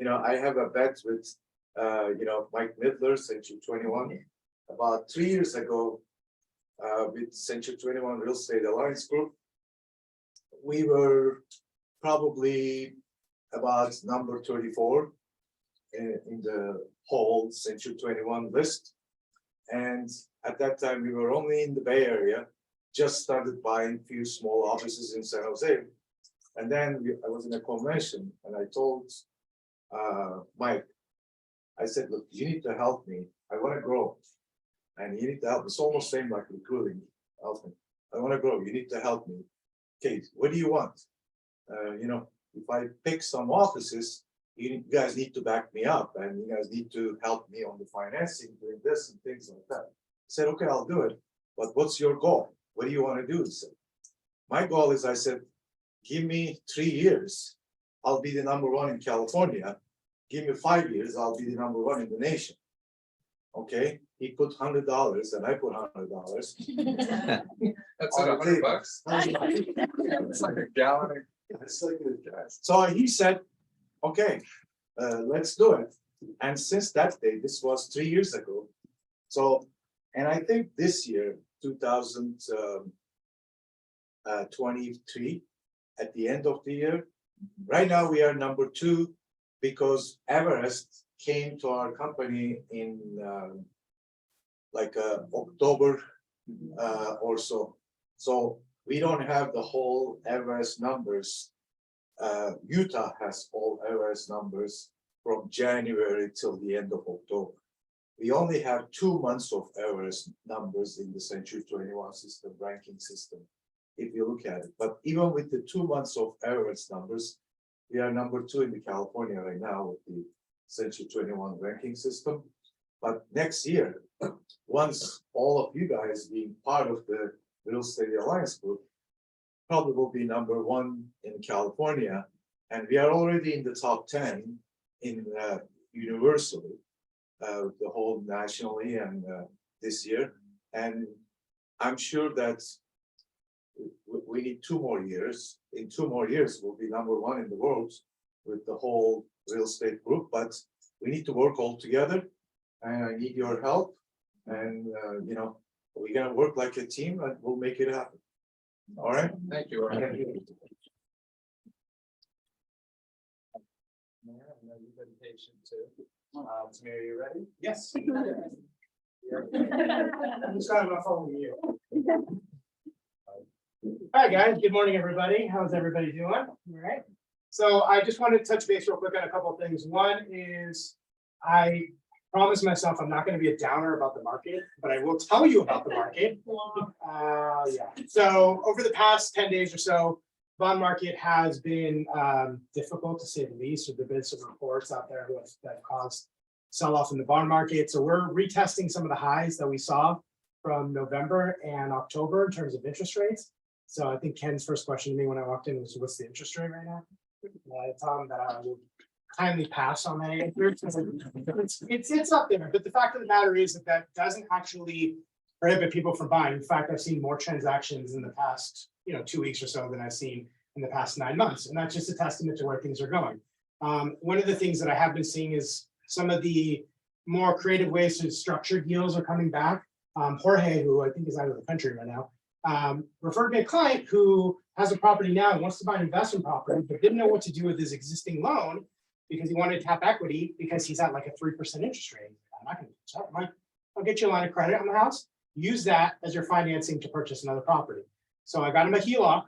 I have a bet with Mike Midler, Century 21. About 3 years ago, with Century 21 Real Estate Alliance Group, we were probably about number 34 in the whole Century 21 list. And at that time, we were only in the Bay Area, just started buying a few small offices in San Jose. And then I was in a convention and I told Mike, I said, look, you need to help me. I want to grow. And you need to help me. It's almost same like recruiting. Help me. I want to grow. You need to help me. Okay, what do you want? If I pick some offices, you guys need to back me up and you guys need to help me on the financing, doing this and things like that. I said, okay, I'll do it. But what's your goal? What do you want to do? He said, my goal is, I said, give me 3 years. I'll be the number one in California. Give me 5 years. I'll be the number one in the nation. Okay, he put $100 and I put $100. That's like $100. It's like a gallon. It's like so he said, okay, let's do it. And since that day, this was 3 years ago. So, and I think this year, 2023, at the end of the year, right now we are number 2 because Everest came to our company in October or so. So we don't have the whole Everest numbers. Utah has all Everest numbers from January till the end of October. We only have 2 months of Everest numbers in the Century 21 system, ranking system, if you look at it. But even with the 2 months of Everest numbers, we are number 2 in the California right now with the Century 21 ranking system. But next year, once all of you guys being part of the Real Estate Alliance Group, probably will be number 1 in California. And we are already in the top 10 in universally, the whole nationally and this year. And I'm sure that we need 2 more years. In 2 more years, we'll be number 1 in the world with the whole real estate group, but we need to work all together and I need your help. And, we're gonna work like a team and we'll make it happen. All right? Thank you. Thank you. You've been patient too. Tamir, you ready? Yes. I'm just kind of following you. Hi, guys. Good morning, everybody. How's everybody doing? All right. So I just wanted to touch base real quick on a couple of things. One is I promised myself I'm not going to be a downer about the market, but I will tell you about the market. Yeah. So over the past 10 days or so, bond market has been difficult to say the least. There've been some reports out there that caused sell-off in the bond market. So we're retesting some of the highs that we saw from November and October in terms of interest rates. So I think Ken's first question to me when I walked in was, what's the interest rate right now? I told him that I will kindly pass on that answer. It's up there, but the fact of the matter is that doesn't actually prohibit people from buying. In fact, I've seen more transactions in the past, 2 weeks or so than I've seen in the past 9 months. And that's just a testament to where things are going. One of the things that I have been seeing is some of the more creative ways to structure deals are coming back. Jorge, who I think is out of the country right now, referred me a client who has a property now and wants to buy an investment property, but didn't know what to do with his existing loan because he wanted to tap equity because he's at like a 3% interest rate. I'm not going to do that. I'm like, I'll get you a line of credit on the house. Use that as your financing to purchase another property. So I got him a HELOC,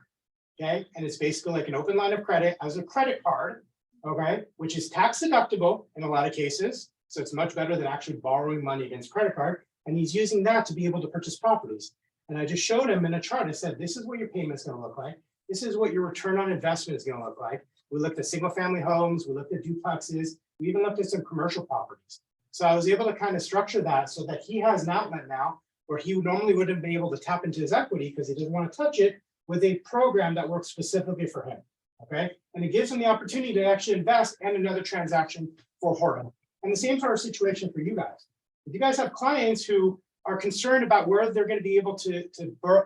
okay, and it's basically like an open line of credit as a credit card, okay, which is tax deductible in a lot of cases. So it's much better than actually borrowing money against credit card. And he's using that to be able to purchase properties. And I just showed him in a chart. I said, this is what your payment's going to look like. This is what your return on investment is going to look like. We looked at single family homes. We looked at duplexes. We even looked at some commercial properties. So I was able to kind of structure that so that he has an outlet now where he normally wouldn't be able to tap into his equity because he doesn't want to touch it, with a program that works specifically for him. Okay. And it gives him the opportunity to actually invest in another transaction for Jorge. And the same sort of situation for you guys. If you guys have clients who are concerned about where they're going to be able to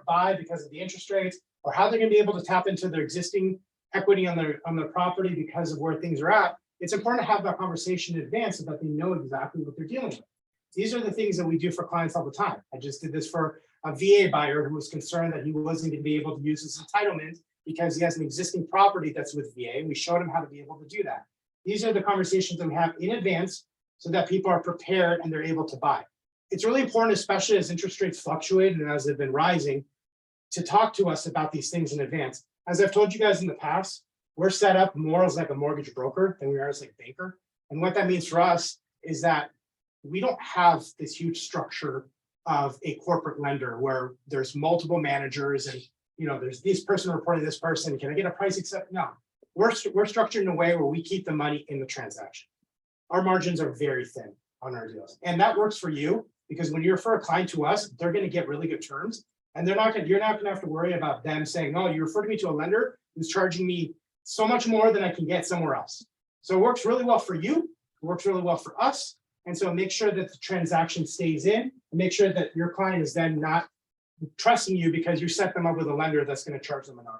buy because of the interest rates, or how they're going to be able to tap into their existing equity on their property because of where things are at, it's important to have that conversation in advance so that they know exactly what they're dealing with. These are the things that we do for clients all the time. I just did this for a VA buyer who was concerned that he wasn't going to be able to use his entitlement because he has an existing property that's with VA. We showed him how to be able to do that. These are the conversations that we have in advance so that people are prepared and they're able to buy. It's really important, especially as interest rates fluctuate and as they've been rising, to talk to us about these things in advance. As I've told you guys in the past, we're set up more as like a mortgage broker than we are as like a banker. And what that means for us is that we don't have this huge structure of a corporate lender where there's multiple managers and there's this person reporting this person. Can I get a price accept? No, we're structured in a way where we keep the money in the transaction. Our margins are very thin on our deals, and that works for you because when you refer a client to us, they're going to get really good terms, and you're not going to have to worry about them saying, "No, you referred me to a lender who's charging me so much more than I can get somewhere else." So it works really well for you. It works really well for us. And so make sure that the transaction stays in and make sure that your client is then not trusting you because you set them up with a lender that's going to charge them an arm.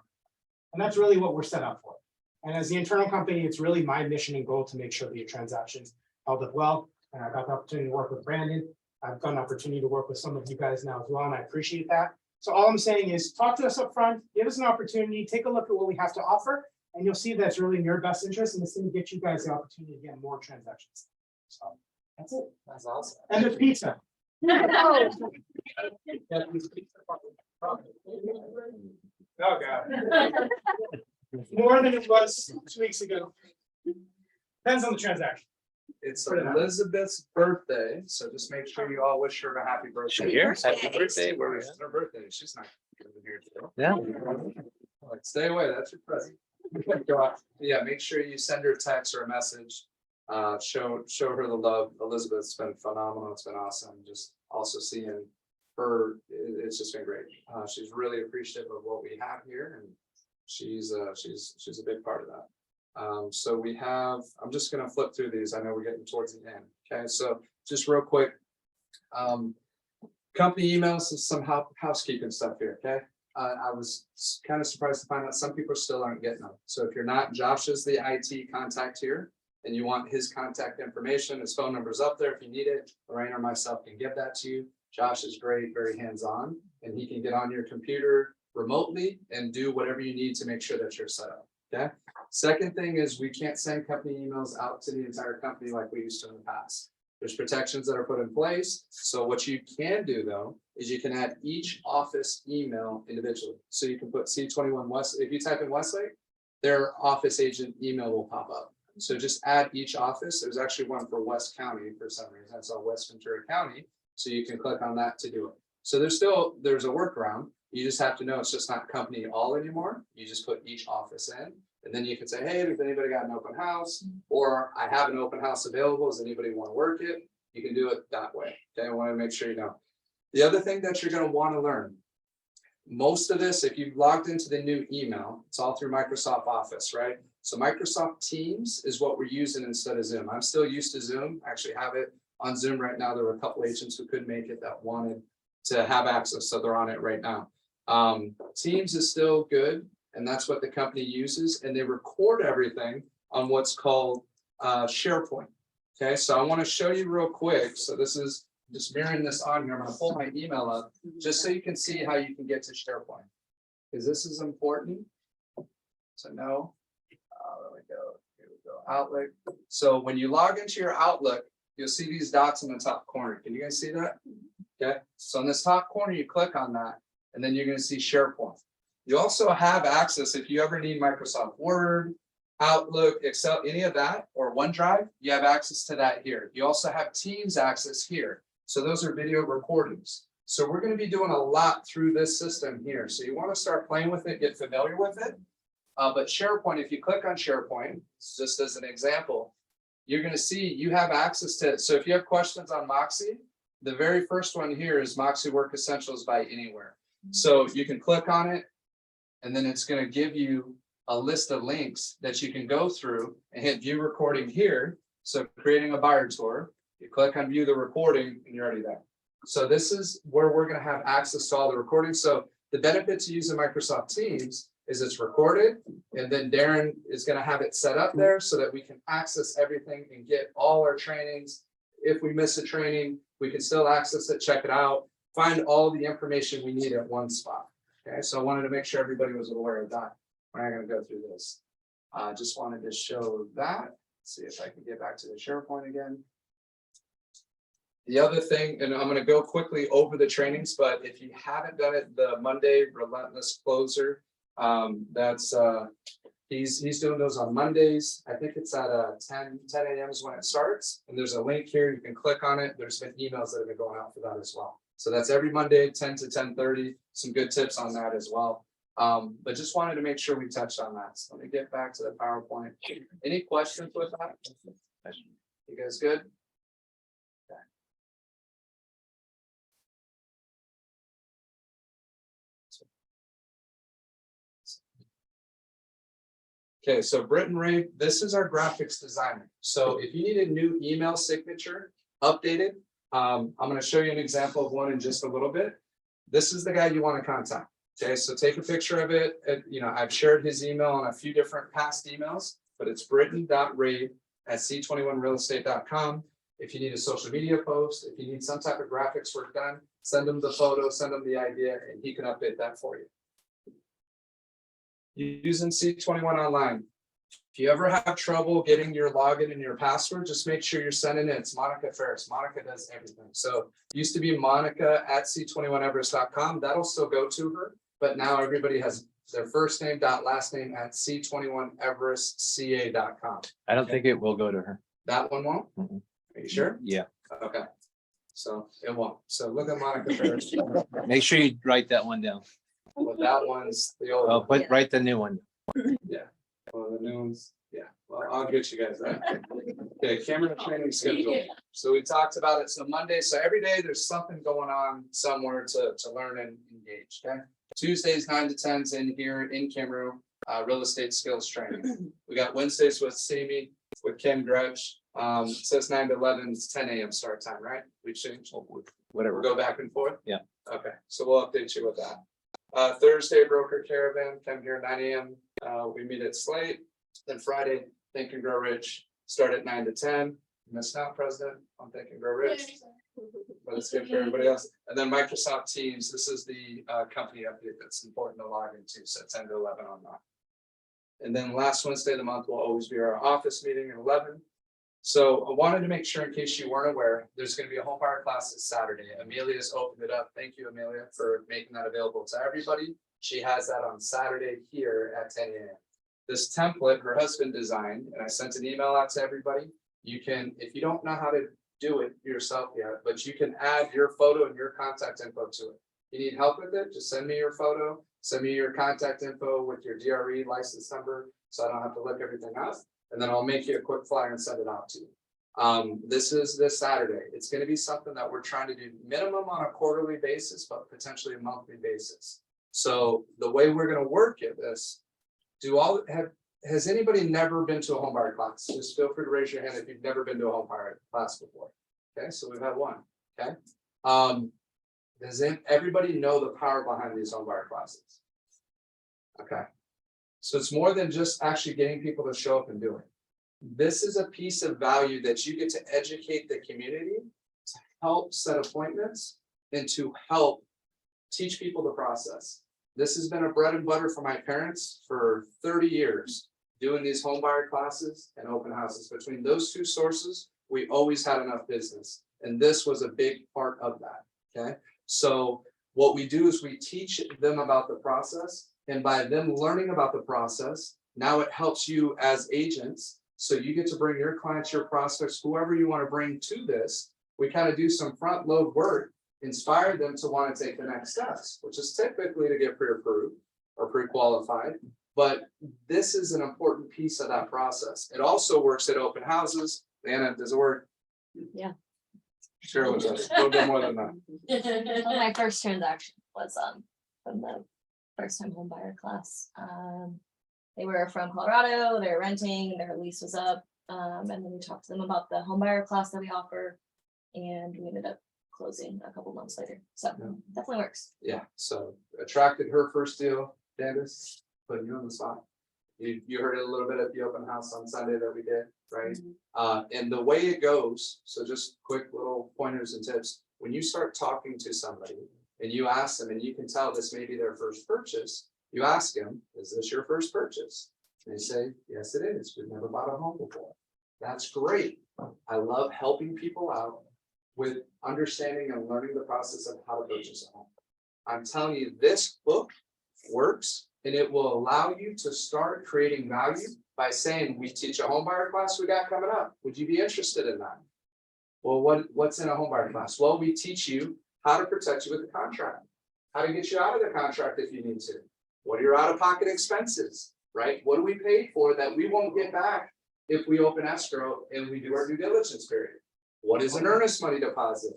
And that's really what we're set up for. And as the internal company, it's really my mission and goal to make sure that your transactions held up well. And I got the opportunity to work with Brandon. I've got an opportunity to work with some of you guys now as well, and I appreciate that. So all I'm saying is talk to us up front, give us an opportunity, take a look at what we have to offer, and you'll see that's really in your best interest, and it's going to get you guys the opportunity to get more transactions. So that's it. That's awesome. And there's pizza. Oh, God. More than it was 2 weeks ago. Depends on the transaction. It's Elizabeth's birthday, so just make sure you all wish her a happy birthday. Here, happy birthday. Where is her birthday? She's not here today. Yeah. Like, stay away, that's your present. Yeah, make sure you send her a text or a message. Show her the love. Elizabeth's been phenomenal. It's been awesome. Just also seeing her, it's just been great. She's really appreciative of what we have here, and she's a big part of that. So we have, I'm just gonna flip through these. I know we're getting towards the end. Okay, so just real quick. Company emails and some housekeeping stuff here, okay? I was kind of surprised to find out some people still aren't getting them. So if you're not, Josh is the IT contact here, and you want his contact information, his phone number's up there if you need it. Lorraine or myself can give that to you. Josh is great, very hands-on, and he can get on your computer remotely and do whatever you need to make sure that you're set up, okay? Second thing is we can't send company emails out to the entire company like we used to in the past. There's protections that are put in place. So what you can do though, is you can add each office email individually. So you can put C21 West, if you type in Westlake, their office agent email will pop up. So just add each office. There's actually one for West County for some reason. That's all West Ventura County. So you can click on that to do it. So there's a workaround. You just have to know it's just not company all anymore. You just put each office in. And then you can say, hey, does anybody got an open house? Or I have an open house available. Does anybody want to work it? You can do it that way. Okay, I want to make sure you know. The other thing that you're going to want to learn, most of this, if you've logged into the new email, it's all through Microsoft Office, right? So Microsoft Teams is what we're using instead of Zoom. I'm still used to Zoom. I actually have it on Zoom right now. There were a couple agents who couldn't make it that wanted to have access, so they're on it right now. Teams is still good, and that's what the company uses, and they record everything on what's called SharePoint. Okay, so I want to show you real quick. So this is just mirroring this on here. I'm going to pull my email up just so you can see how you can get to SharePoint, because this is important. So no, there we go. Here we go. Outlook. So when you log into your Outlook, you'll see these dots in the top corner. Can you guys see that? Okay, so in this top corner, you click on that, and then you're going to see SharePoint. You also have access if you ever need Microsoft Word, Outlook, Excel, any of that, or OneDrive, you have access to that here. You also have Teams access here. So those are video recordings. So we're going to be doing a lot through this system here. So you want to start playing with it, get familiar with it. But SharePoint, if you click on SharePoint, just as an example, you're going to see you have access to it. So if you have questions on Moxie, the very first one here is Moxie Work Essentials by Anywhere. So you can click on it, and then it's going to give you a list of links that you can go through and hit view recording here. So creating a buyer tour, you click on view the recording and you're already there. So this is where we're going to have access to all the recordings. So the benefit to using Microsoft Teams is it's recorded, and then Darren is going to have it set up there so that we can access everything and get all our trainings. If we miss a training, we can still access it, check it out, find all the information we need at one spot. Okay, so I wanted to make sure everybody was aware of that. We're not going to go through this. I just wanted to show that. See if I can get back to the SharePoint again. The other thing, and I'm going to go quickly over the trainings, but if you haven't done it, the Monday Relentless Closer, he's doing those on Mondays. I think it's at 10 a.m. is when it starts. And there's a link here. You can click on it. There's been emails that have been going out for that as well. So that's every Monday, 10 to 10:30. Some good tips on that as well. But just wanted to make sure we touched on that. So let me get back to the PowerPoint. Any questions with that? You guys good? Okay. Okay, so Britt and Ray, this is our graphics designer. So if you need a new email signature updated, I'm going to show you an example of one in just a little bit. This is the guy you want to contact. Okay, so take a picture of it. I've shared his email on a few different past emails, but it's britton.raid@c21realestate.com. If you need a social media post, if you need some type of graphics work done, send him the photo, send him the idea, and he can update that for you. Using C21 online. If you ever have trouble getting your login and your password, just make sure you're sending it. It's Monica Ferris. Monica does everything. So it used to be Monica@c21everest.com. That'll still go to her, but now everybody has their first name dot last name at c21everestca.com. I don't think it will go to her. That one won't? Mhm. Are you sure? Yeah. Okay. So it won't. So look at Monica Ferris. Make sure you write that one down. Well, that one's the old Oh, one. write the new one. Yeah. Well, the new ones, yeah, well, I'll get you guys that. Okay, camera training schedule. So we talked about it. So Monday, so every day there's something going on somewhere to learn and engage, okay? Tuesdays, 9 to 10s in here in Camarillo, real estate skills training. We got Wednesdays with Simi, with Ken Gretsch. It says 9 to 11, it's 10 a.m. start time, right? We changed. Whatever. We'll go back and forth? Yeah. Okay, so we'll update you with that. Thursday, broker caravan, come here 9 a.m. We meet at Slate. Then Friday, Think and Grow Rich, start at 9 to 10. Missed out, President, on Think and Grow Rich. But it's good for everybody else. And then Microsoft Teams, this is the company update that's important to log into, so 10 to 11 on that. And then last Wednesday of the month will always be our office meeting at 11. So I wanted to make sure, in case you weren't aware, there's going to be a home buyer class this Saturday. Amelia's opened it up. Thank you, Amelia, for making that available to everybody. She has that on Saturday here at 10 a.m. This template her husband designed, and I sent an email out to everybody. You can, if you don't know how to do it yourself yet, but you can add your photo and your contact info to it. You need help with it, just send me your photo, send me your contact info with your DRE license number, so I don't have to look everything up. And then I'll make you a quick flyer and send it out to you. This is this Saturday. It's gonna be something that we're trying to do minimum on a quarterly basis, but potentially a monthly basis. So the way we're gonna work at this, has anybody never been to a home buyer class? Just feel free to raise your hand if you've never been to a home buyer class before. Okay, so we've had one, okay? Does everybody know the power behind these home buyer classes? Okay. So it's more than just actually getting people to show up and do it. This is a piece of value that you get to educate the community, to help set appointments, and to help teach people the process. This has been a bread and butter for my parents for 30 years, doing these home buyer classes and open houses. Between those two sources, we always had enough business. And this was a big part of that, okay? So what we do is we teach them about the process, and by them learning about the process, now it helps you as agents. So you get to bring your clients, your prospects, whoever you want to bring to this. We kind of do some front load work, inspire them to want to take the next steps, which is typically to get pre-approved or pre-qualified. But this is an important piece of that process. It also works at open houses. Anna, does it work? Yeah. Share with us a little bit more than that. Well, my first transaction was from the first time home buyer class. They were from Colorado, they were renting, their lease was up. And then we talked to them about the home buyer class that we offer. And we ended up closing a couple months later. So Yeah. definitely works. Yeah, so attracted her first deal, Candace, putting you on the spot. You heard it a little bit at the open house on Sunday that we did, right? And the way it goes, so just quick little pointers and tips. When you start talking to somebody and you ask them, and you can tell this may be their first purchase, you ask them, is this your first purchase? They say, yes, it is. We've never bought a home before. That's great. I love helping people out with understanding and learning the process of how to purchase a home. I'm telling you, this book works, and it will allow you to start creating value by saying, we teach a home buyer class we got coming up. Would you be interested in that? Well, what's in a home buyer class? Well, we teach you how to protect you with the contract, how to get you out of the contract if you need to. What are your out-of-pocket expenses, right? What do we pay for that we won't get back if we open escrow and we do our due diligence period? What is an earnest money deposit?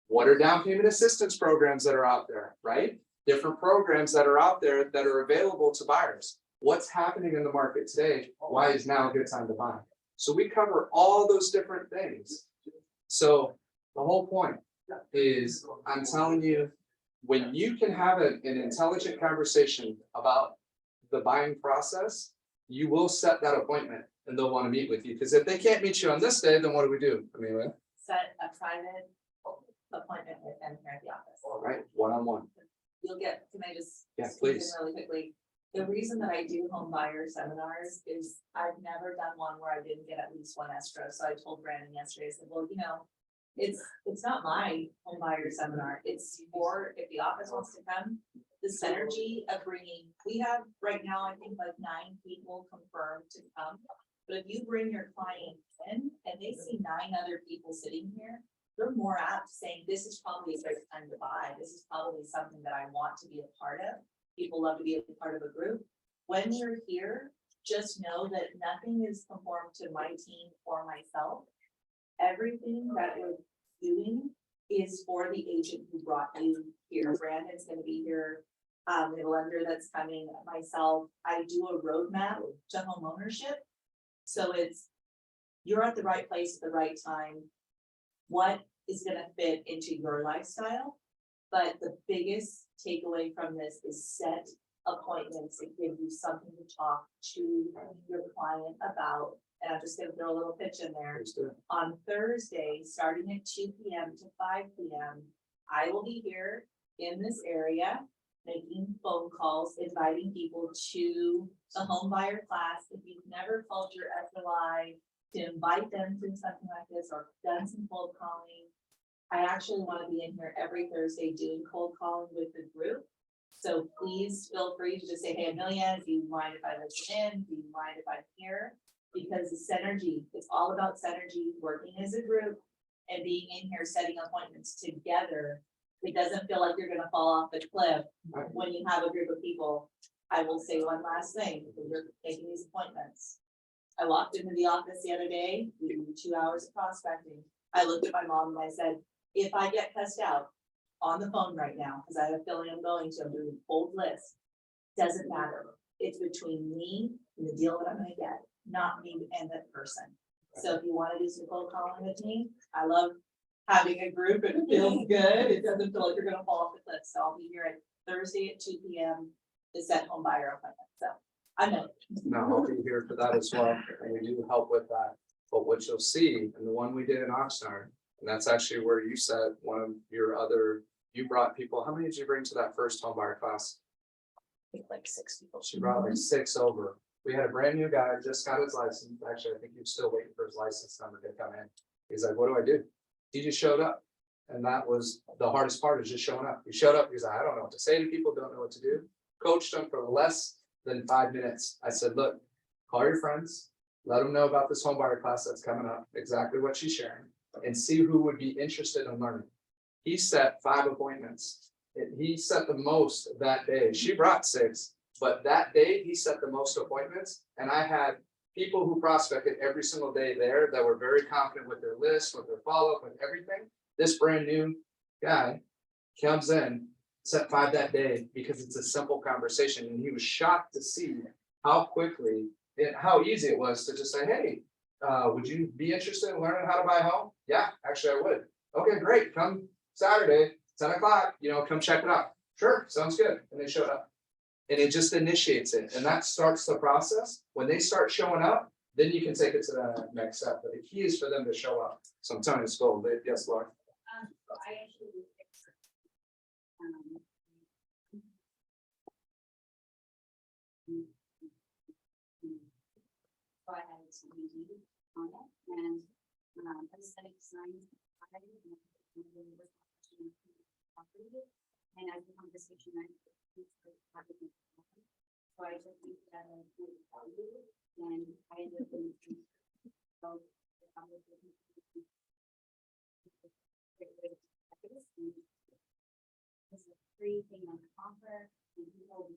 What are down payment assistance programs that are out there, right? Different programs that are out there that are available to buyers. What's happening in the market today? Why is now a good time to buy? So we cover all those different things. So the whole point is, I'm telling you, when you can have an intelligent conversation about the buying process, you will set that appointment and they'll want to meet with you. Because if they can't meet you on this day, then what do? Amelia? Set a private appointment with them here at the office. All right, one-on-one. You'll get, can I just? Yeah, squeeze in please. Really quickly, the reason that I do home buyer seminars is I've never done one where I didn't get at least one escrow. So I told Brandon yesterday, I said, well, you know, it's not my home buyer seminar. It's for, if the office wants to come, the synergy of bringing, we have right now, I think like 9 people confirmed to come. But if you bring your client in and they see 9 other people sitting here, they're more apt saying, this is probably a great time to buy. This is probably something that I want to be a part of. People love to be a part of a group. When you're here, just know that nothing is conformed to my team or myself. Everything that we're doing is for the agent who brought you here. Brandon's gonna be here. The lender that's coming, myself, I do a roadmap to home ownership. So it's, you're at the right place at the right time. What is gonna fit into your lifestyle? But the biggest takeaway from this is set appointments and give you something to talk to your client about. And I'm just gonna throw a little pitch in there. Please do. On Thursday, starting at 2 p.m. to 5 p.m., I will be here in this area, making phone calls, inviting people to the home buyer class. If you've never called your SOI to invite them to something like this or done some cold calling, I actually want to be in here every Thursday doing cold calling with the group. So please feel free to just say, hey, Amelia, do you mind if I listen in? Do you mind if I'm here? Because the synergy, it's all about synergy, working as a group and being in here, setting appointments together It doesn't feel like you're gonna fall off the cliff when you have a group of people. I will say one last thing, when you're making these appointments. I walked into the office the other day, we did 2 hours of prospecting. I looked at my mom and I said, if I get cussed out on the phone right now, because I have a feeling I'm going to, I'm doing a full list. Doesn't matter. It's between me and the deal that I'm gonna get, not me and that person. So if you wanna do some cold calling with me, I love having a group. It feels good. It doesn't feel like you're gonna fall off the cliff. So I'll be here at Thursday at 2 p.m. to set home buyer appointment. So I know. No, I'll be here for that as well, and we do help with that. But what you'll see, and the one we did in Oxnard, and that's actually where you said one of your other, you brought people, how many did you bring to that first home buyer class? I think like 6 people. She brought like 6 over. We had a brand new guy, just got his license. Actually, I think he was still waiting for his license number to come in. He's like, what do I do? He just showed up. And that was the hardest part, is just showing up. He showed up, he's like, I don't know what to say to people, don't know what to do. Coached him for less than 5 minutes. I said, look, call your friends, let them know about this home buyer class that's coming up, exactly what she's sharing, and see who would be interested in learning. He set 5 appointments. He set the most that day. She brought 6, but that day he set the most appointments. And I had people who prospected every single day there that were very confident with their list, with their follow-up, with everything. This brand new guy comes in, set 5 that day because it's a simple conversation. And he was shocked to see how quickly and how easy it was to just say, hey, would you be interested in learning how to buy a home? Yeah, actually I would. Okay, great. Come Saturday, 10 o'clock, come check it out. Sure, sounds good. And they showed up. And it just initiates it. And that starts the process. When they start showing up, then you can take it to the next step. But the key is for them to show up. So I'm telling you, school. Yes, Laura. So I actually. So I had a meeting on it and aesthetic signs. And as the conversation went. So I just think that and I ended up in. This is a free thing on offer. And people will be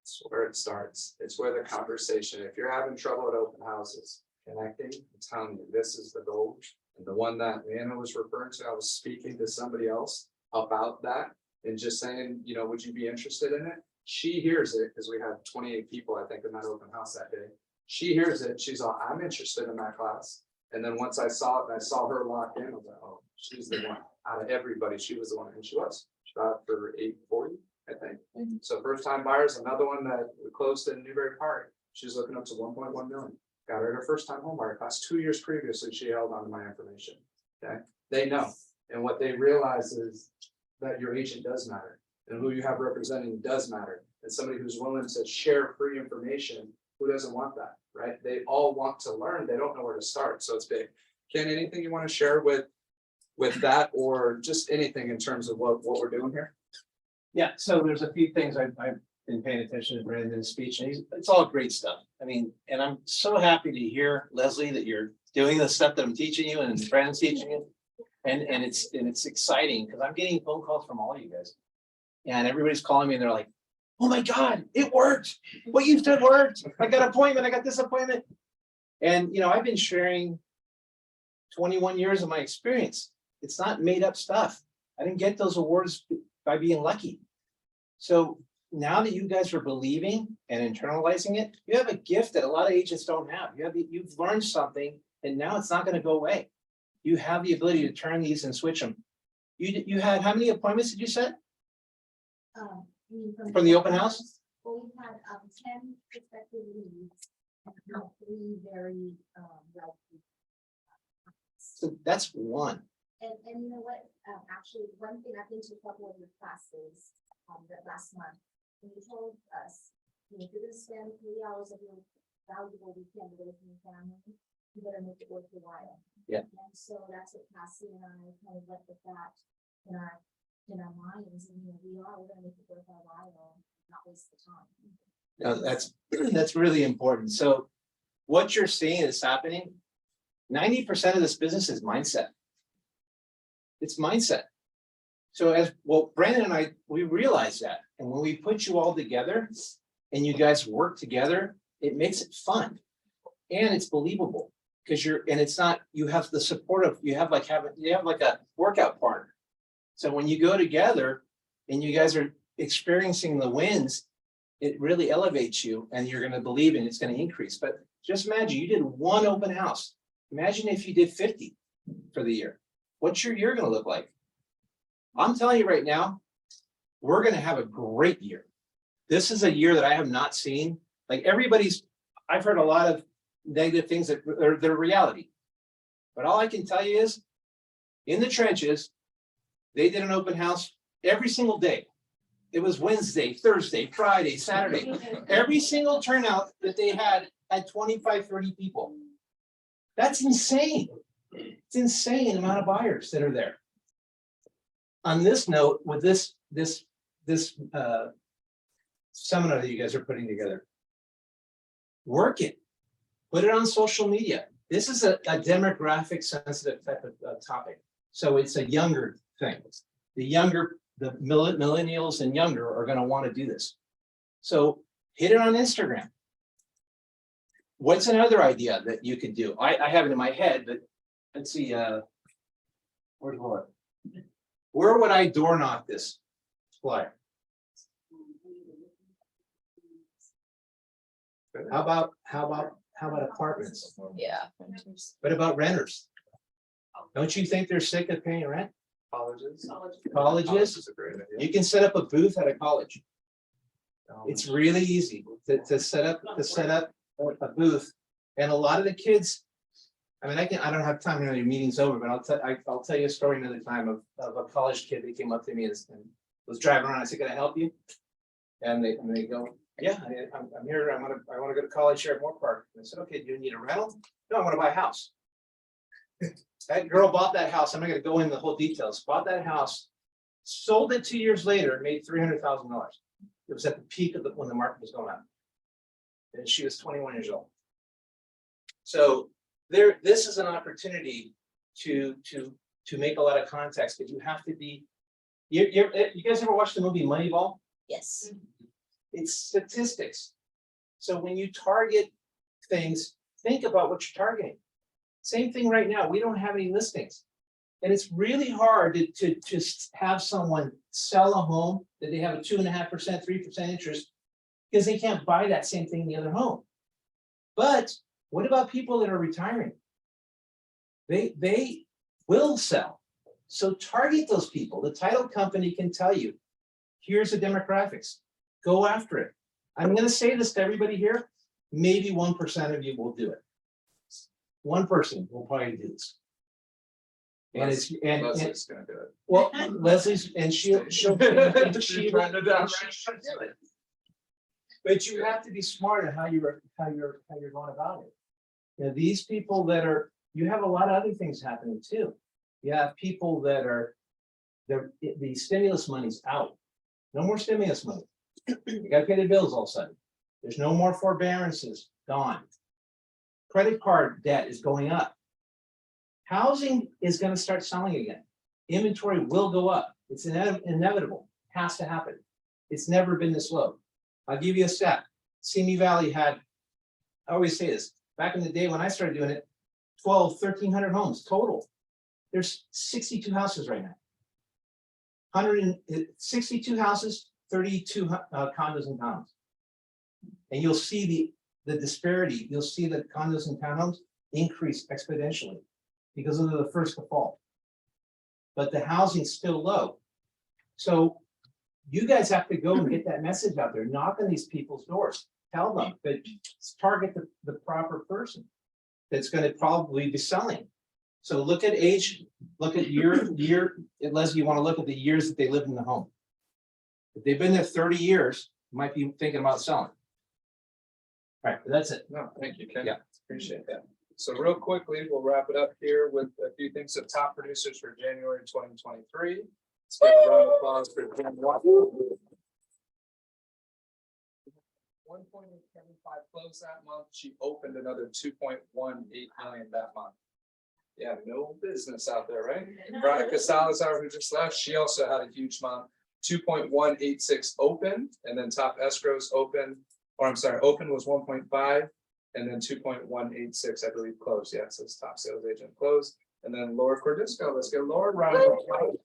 It's where it starts. It's where the conversation, if you're having trouble at open houses, connecting, I'm telling you, this is the goal. And the one that Anna was referring to, I was speaking to somebody else about that and just saying, would you be interested in it? She hears it because we had 28 people, I think, in that open house that day. She hears it. She's all, I'm interested in that class. And then once I saw it and I saw her locked in, I was like, oh, she's the one out of everybody. She was the one. And she was. She got it for $840, I think. So first time buyers, another one that we closed in Newberry Park. She's looking up to 1.1 million. Got her her first time home buyer class. 2 years previously, she held on to my information. Okay. They know. And what they realize is that your agent does matter. And who you have representing does matter. And somebody who's willing to share free information, who doesn't want that, right? They all want to learn. They don't know where to start. So it's big. Ken, anything you want to share with that, or just anything in terms of what we're doing here? Yeah, so there's a few things I've been paying attention to Brandon's speech, and it's all great stuff. I mean, and I'm so happy to hear, Leslie, that you're doing the stuff that I'm teaching you and Brandon's teaching you. And it's exciting because I'm getting phone calls from all of you guys. And everybody's calling me and they're like, oh my God, it worked. What you said worked. I got an appointment. I got this appointment. And I've been sharing 21 years of my experience. It's not made up stuff. I didn't get those awards by being lucky. So now that you guys are believing and internalizing it, you have a gift that a lot of agents don't have. You've learned something, and now it's not going to go away. You have the ability to turn these and switch them. You had, how many appointments did you set? From the open house? Well, we had 10 prospective leads and 3 very wealthy. So that's one. And you know what, actually, one thing, I've been to a couple of your classes that last month, and you told us, if you're gonna spend 3 hours of your valuable weekend away from your family, you better make it worth your while. Yeah. And so that's what Cassie and I kind of left with that in our minds, and we're gonna make it worth our while, not waste the time. No, that's really important. So what you're seeing is happening. 90% of this business is mindset. It's mindset. So as, well, Brandon and I, we realize that, and when we put you all together and you guys work together, it makes it fun. And it's believable, because and it's not, you have the support of, you have like a workout partner. So when you go together and you guys are experiencing the wins, it really elevates you, and you're gonna believe in it's gonna increase. But just imagine, you did one open house. Imagine if you did 50 for the year. What's your year gonna look like? I'm telling you right now, we're gonna have a great year. This is a year that I have not seen. Like I've heard a lot of negative things that they're reality. But all I can tell you is, in the trenches, they did an open house every single day. It was Wednesday, Thursday, Friday, Saturday. Every single turnout that they had 25, 30 people. That's insane. It's insane amount of buyers that are there. On this note, with this seminar that you guys are putting together, work it, put it on social media. This is a demographic sensitive type of topic. So it's a younger thing. The millennials and younger are going to want to do this. So hit it on Instagram. What's another idea that you could do? I have it in my head, but let's see. Where's Laura? Where would I door knock this flyer? How about apartments? Yeah. What about renters? Don't you think they're sick of paying rent? Colleges. Colleges, is a great idea. you can set up a booth at a college. It's really easy to set up a booth, and a lot of the kids. I mean, I don't have time. Your meeting's over, but I'll tell you a story another time of a college kid that came up to me and was driving around. I said, "Can I help you?" And they go, "Yeah, I'm here. I want to go to college here at Moore Park." And I said, "Okay, do you need a rental?" "No, I want to buy a house." That girl bought that house. I'm not going to go into the whole details. Bought that house, sold it 2 years later, and made $300,000. It was at the peak of when the market was going up, and she was 21 years old. So this is an opportunity to make a lot of contacts, but you have to be. You guys ever watched the movie Moneyball? Yes. It's statistics. So when you target things, think about what you're targeting. Same thing right now. We don't have any listings. And it's really hard to just have someone sell a home that they have a 2.5%, 3% interest, because they can't buy that same thing in the other home. But what about people that are retiring? They will sell. So target those people. The title company can tell you, here's the demographics. Go after it. I'm going to say this to everybody here. Maybe 1% of you will do it. One person will probably do this. And Leslie's gonna do it. well, Leslie's, and she'll She's trying to do it. But you have to be smart at how you're going about it. You know, these people that are, you have a lot of other things happening too. You have people that are, the stimulus money's out. No more stimulus money. You gotta pay the bills all of a sudden. There's no more forbearances, gone. Credit card debt is going up. Housing is going to start selling again. Inventory will go up. It's inevitable. Has to happen. It's never been this low. I'll give you a stat. Simi Valley had, I always say this, back in the day when I started doing it, 1,300 homes total. There's 62 houses right now. 162 houses, 32 condos and townhomes. And you'll see the disparity. You'll see the condos and townhomes increase exponentially because they're the first to fall. But the housing's still low. So you guys have to go and get that message out there. Knock on these people's doors. Tell them that target the proper person that's going to probably be selling. So look at age, look at year, Leslie, you want to look at the years that they lived in the home. If they've been there 30 years, you might be thinking about selling. All right, that's it. No, thank you, Ken. Yeah. Appreciate that. So real quickly, we'll wrap it up here with a few things of top producers for January 2023. Let's give a round of applause for Jen Watt. 1.875 closed that month. She opened another 2.18 million that month. Yeah, no business out there, right? Veronica Salazar, who just left, she also had a huge month, 2.186 open, and then top escrows open, or I'm sorry, open was 1.5, and then 2.186, I believe, closed. Yeah, it says top sales agent closed. And then Laura Cordisco, let's get Laura round of applause.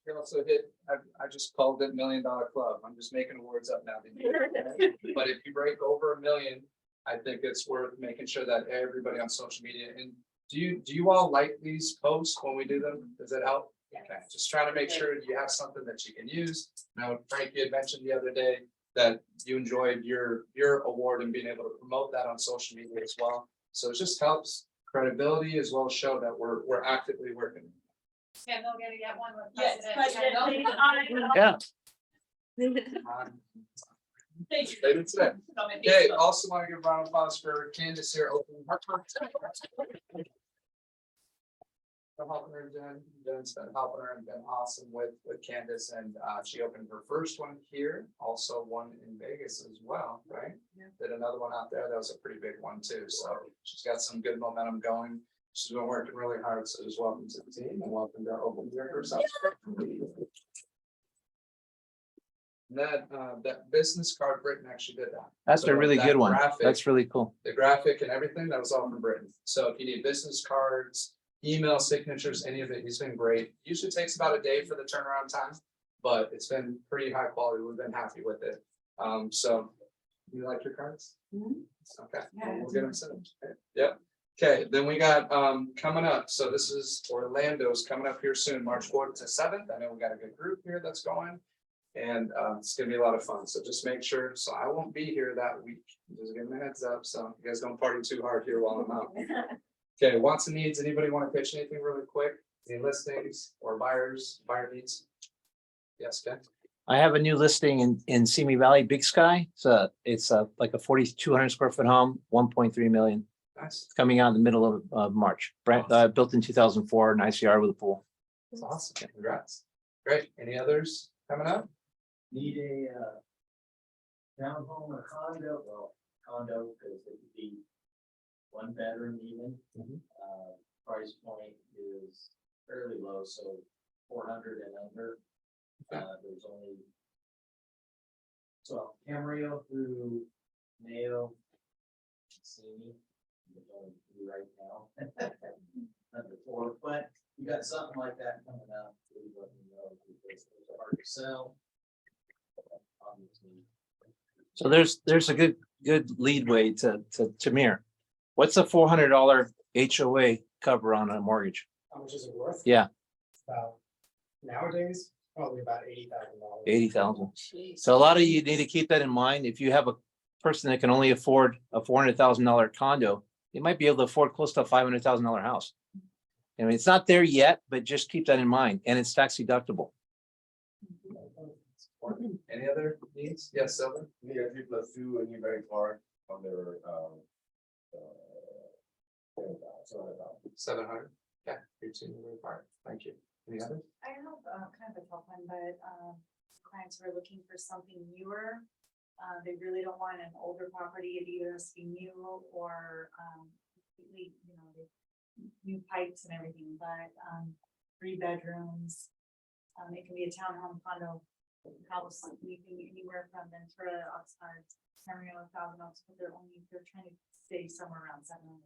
You also hit, I just called it $1 Million Club. I'm just making words up now. But if you break over 1 million, I think it's worth making sure that everybody on social media, and do you all like these posts when we do them? Does that help? Okay, just trying to make sure you have something that you can use. Now, Frank, you had mentioned the other day that you enjoyed your award and being able to promote that on social media as well. So it just helps credibility as well as show that we're actively working. Yeah, they'll get one with Yes, president. President. Yeah. Thank you. Later today. Okay, also want to give a round of applause for Candace here opening her. Helping her, Jen's been helping her and been awesome with Candace, and she opened her first one here, also one in Vegas as well, right? Did another one out there, that was a pretty big one too, so she's got some good momentum going. She's been working really hard, so just welcome to the team and welcome to open here herself. That business card, Britain actually did that. That's a So really that good one. graphic- That's really cool. The graphic and everything, that was all from Britain. So if you need business cards, email signatures, any of it, he's been great. Usually takes about a day for the turnaround time, but it's been pretty high quality. We've been happy with it. So you like your cards? Okay, well, we'll get them sent. Okay, yep. Okay, then we got coming up. So this is Orlando's coming up here soon, March 4th to 7th. I know we got a good group here that's going. And it's gonna be a lot of fun. So just make sure. So I won't be here that week. Just give me a heads up. So you guys don't party too hard here while I'm out. Okay, wants and needs. Anybody want to pitch anything really quick? Any listings or buyer needs? Yes, Ken. I have a new listing in Simi Valley, Big Sky. It's like a 4,200 square foot home, 1.3 million. Nice. It's coming out in the middle of March. Built in 2004, nice yard with a pool. That's awesome. Congrats. Great. Any others coming up? Need a townhome or condo, well, condo, because it could be 1 bedroom even. Price point is fairly low, so 400 and under. There's only, so Camarillo through Mayo, Simi, there's only 2 right now. Number 4, but you got something like that coming up, please let me know, because it's hard to sell. So there's a good lead way to mirror. What's a $400 HOA cover on a mortgage? How much is it worth? Yeah, About nowadays, probably about $80,000. 80,000. So a lot of you need to keep that in mind. If you have a person that can only afford a $400,000 condo, they might be able to afford close to a $500,000 house. I mean, it's not there yet, but just keep that in mind, and it's tax deductible. Any other needs? Yes, Sylvan. Need a 3+2 and Newberry Park on their 700. Yeah, 13 part. Thank you. Any others? I have kind of a tough one, but clients who are looking for something newer. They really don't want an older property. It either has to be new or completely, new pipes and everything, but 3 bedrooms. It can be a townhome, condo, house, anything anywhere from Ventura, Oxnard, Camarillo, Thousand Oaks, but they're trying to stay somewhere around 700,000.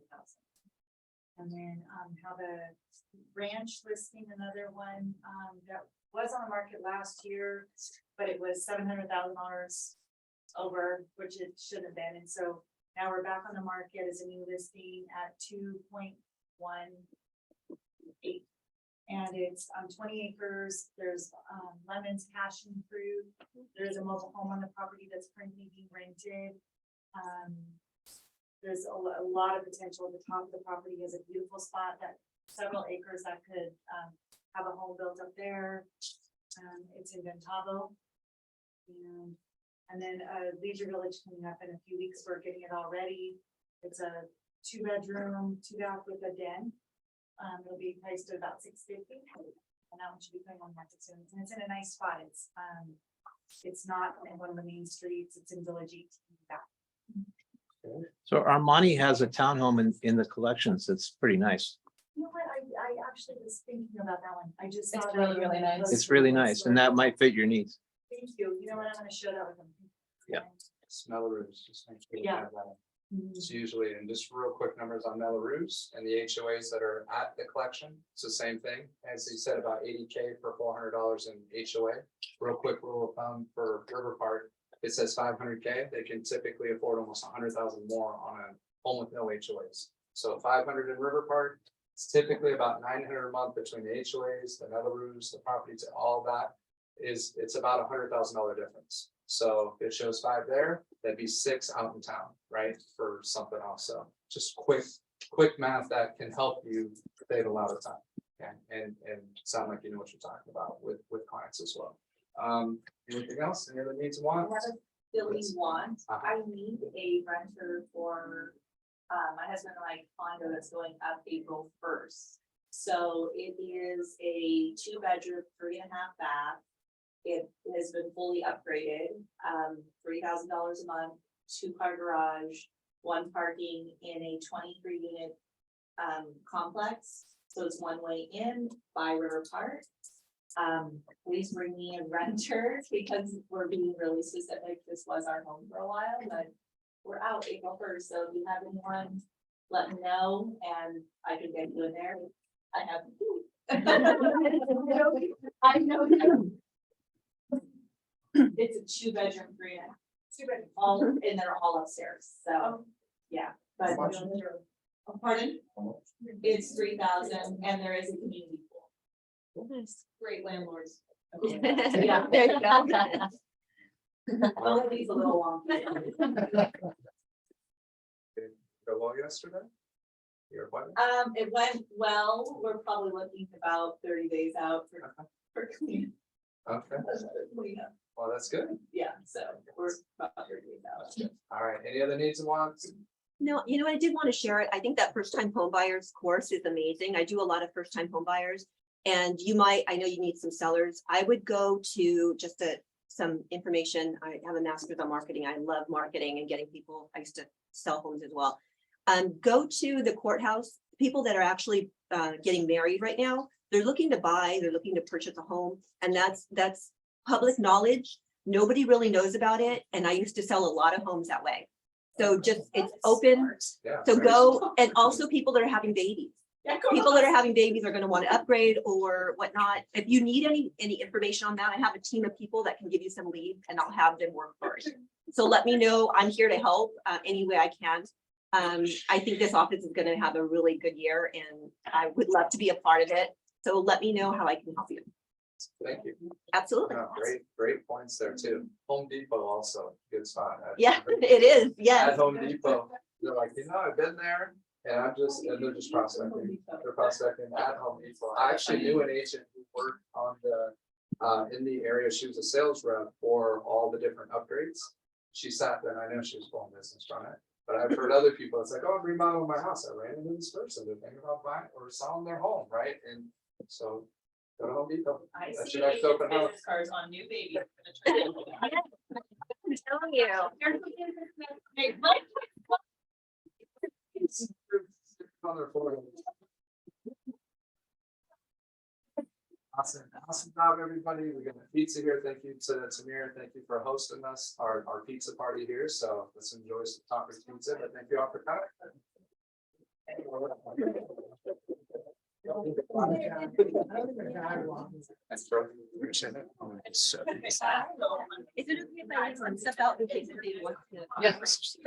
And then have a ranch listing, another one that was on the market last year, but it was $700,000 over, which it should have been. And so now we're back on the market as a new listing at 2.18. And it's 20 acres. There's lemons, passion fruit. There's a mobile home on the property that's currently being rented. There's a lot of potential. The top of the property is a beautiful spot that several acres that could have a home built up there. It's in Ventavo. And then Leisure Village coming up in a few weeks. We're getting it all ready. It's a 2-bedroom, 2-bath with a den. It'll be priced at about $650, and that one should be going on market soon. And it's in a nice spot. It's not in one of the main streets. It's in Village 18 back. So Armani has a townhome in the collections. It's pretty nice. You know what, I actually was thinking about that one, I just. It's saw that really, it really nice. was- It's really nice and that might fit your needs. Thank you, you know what, I'm gonna share that with them. Yeah. Melrose, just make sure you Yeah. have that. Mhm. It's usually, and just real quick numbers on Melrose and the HOAs that are at the collection, it's the same thing. As he said, about 80K for $400 in HOA. Real quick rule of thumb for River Park, it says 500K, they can typically afford almost 100,000 more on a home with no HOAs. So 500 in River Park, it's typically about 900 a month between the HOAs, the Melrose, the properties, all that it's about $100,000 difference. So if it shows 5 there, that'd be 6 out in town, right, for something else. So just quick math that can help you save a lot of time. And sound like you know what you're talking about with clients as well. Anything else? Any other needs and I wants? have a Billy want, Uh-huh. I need a renter for, my husband and I condo that's going up April 1st. So it is a 2-bedroom, 3.5 bath. It has been fully upgraded, $3,000 a month, 2-car garage, 1 parking in a 23 unit complex. So it's one way in by River Park. Please bring me a renter because we're being really specific. This was our home for a while, but we're out April 1st. So if you have anyone, let me know and I can get you in there. I have. I know. It's a 2-bedroom, 3.5. 2-bedroom, all, and they're all upstairs, so, yeah, but. Pardon? It's 3,000 and there is a community pool. Great landlords. Yeah. There you go. Only these a little long. Go well yesterday? Your appointment? It went well, we're probably looking about 30 days out for clean. Okay, Cleanup. well, that's good. Yeah, so we're about 30 days out. All right, any other needs and wants? No, you know, what, I did want to share it. I think that first time home buyers course is amazing. I do a lot of first time home buyers. And you might, I know you need some sellers. I would go to just some information. I have a master's on marketing. I love marketing and getting people, I used to sell homes as well. Go to the courthouse, people that are actually getting married right now. They're looking to buy, they're looking to purchase a home, and that's public knowledge. Nobody really knows about it. And I used to sell a lot of homes that way. So just, it's open. Yeah. So very go, and also people that are having babies. People that are having babies are gonna want to upgrade or whatnot. If you need any information on that, I have a team of people that can give you some leads and I'll have them work for it. So let me know. I'm here to help any way I can. I think this office is gonna have a really good year and I would love to be a part of it. So let me know how I can help you. Thank you. Absolutely. No, great points there too. Home Depot also, good spot. Yeah, it is. At Yes. Home Depot, they're like, I've been there and and they're just prospecting. They're prospecting at Home Depot. I actually knew an agent who worked on in the area. She was a sales rep for all the different upgrades. She sat there and I know she was pulling business from it. But I've heard other people, it's like, oh, I'm remodeling my house. I ran into this person. They're thinking about buying or selling their home, right? And so go to Home Depot. I That's see your next open house. business cards on new baby. I'm telling you. On their forehead. Awesome job, everybody. We got a pizza here. Thank you to Tamir. Thank you for hosting us, our pizza party here. So let's enjoy some Tacos pizza, but thank you all for coming. That's bro. Appreciate it. Is it okay if I leave some stuff out in case they want to? Yes.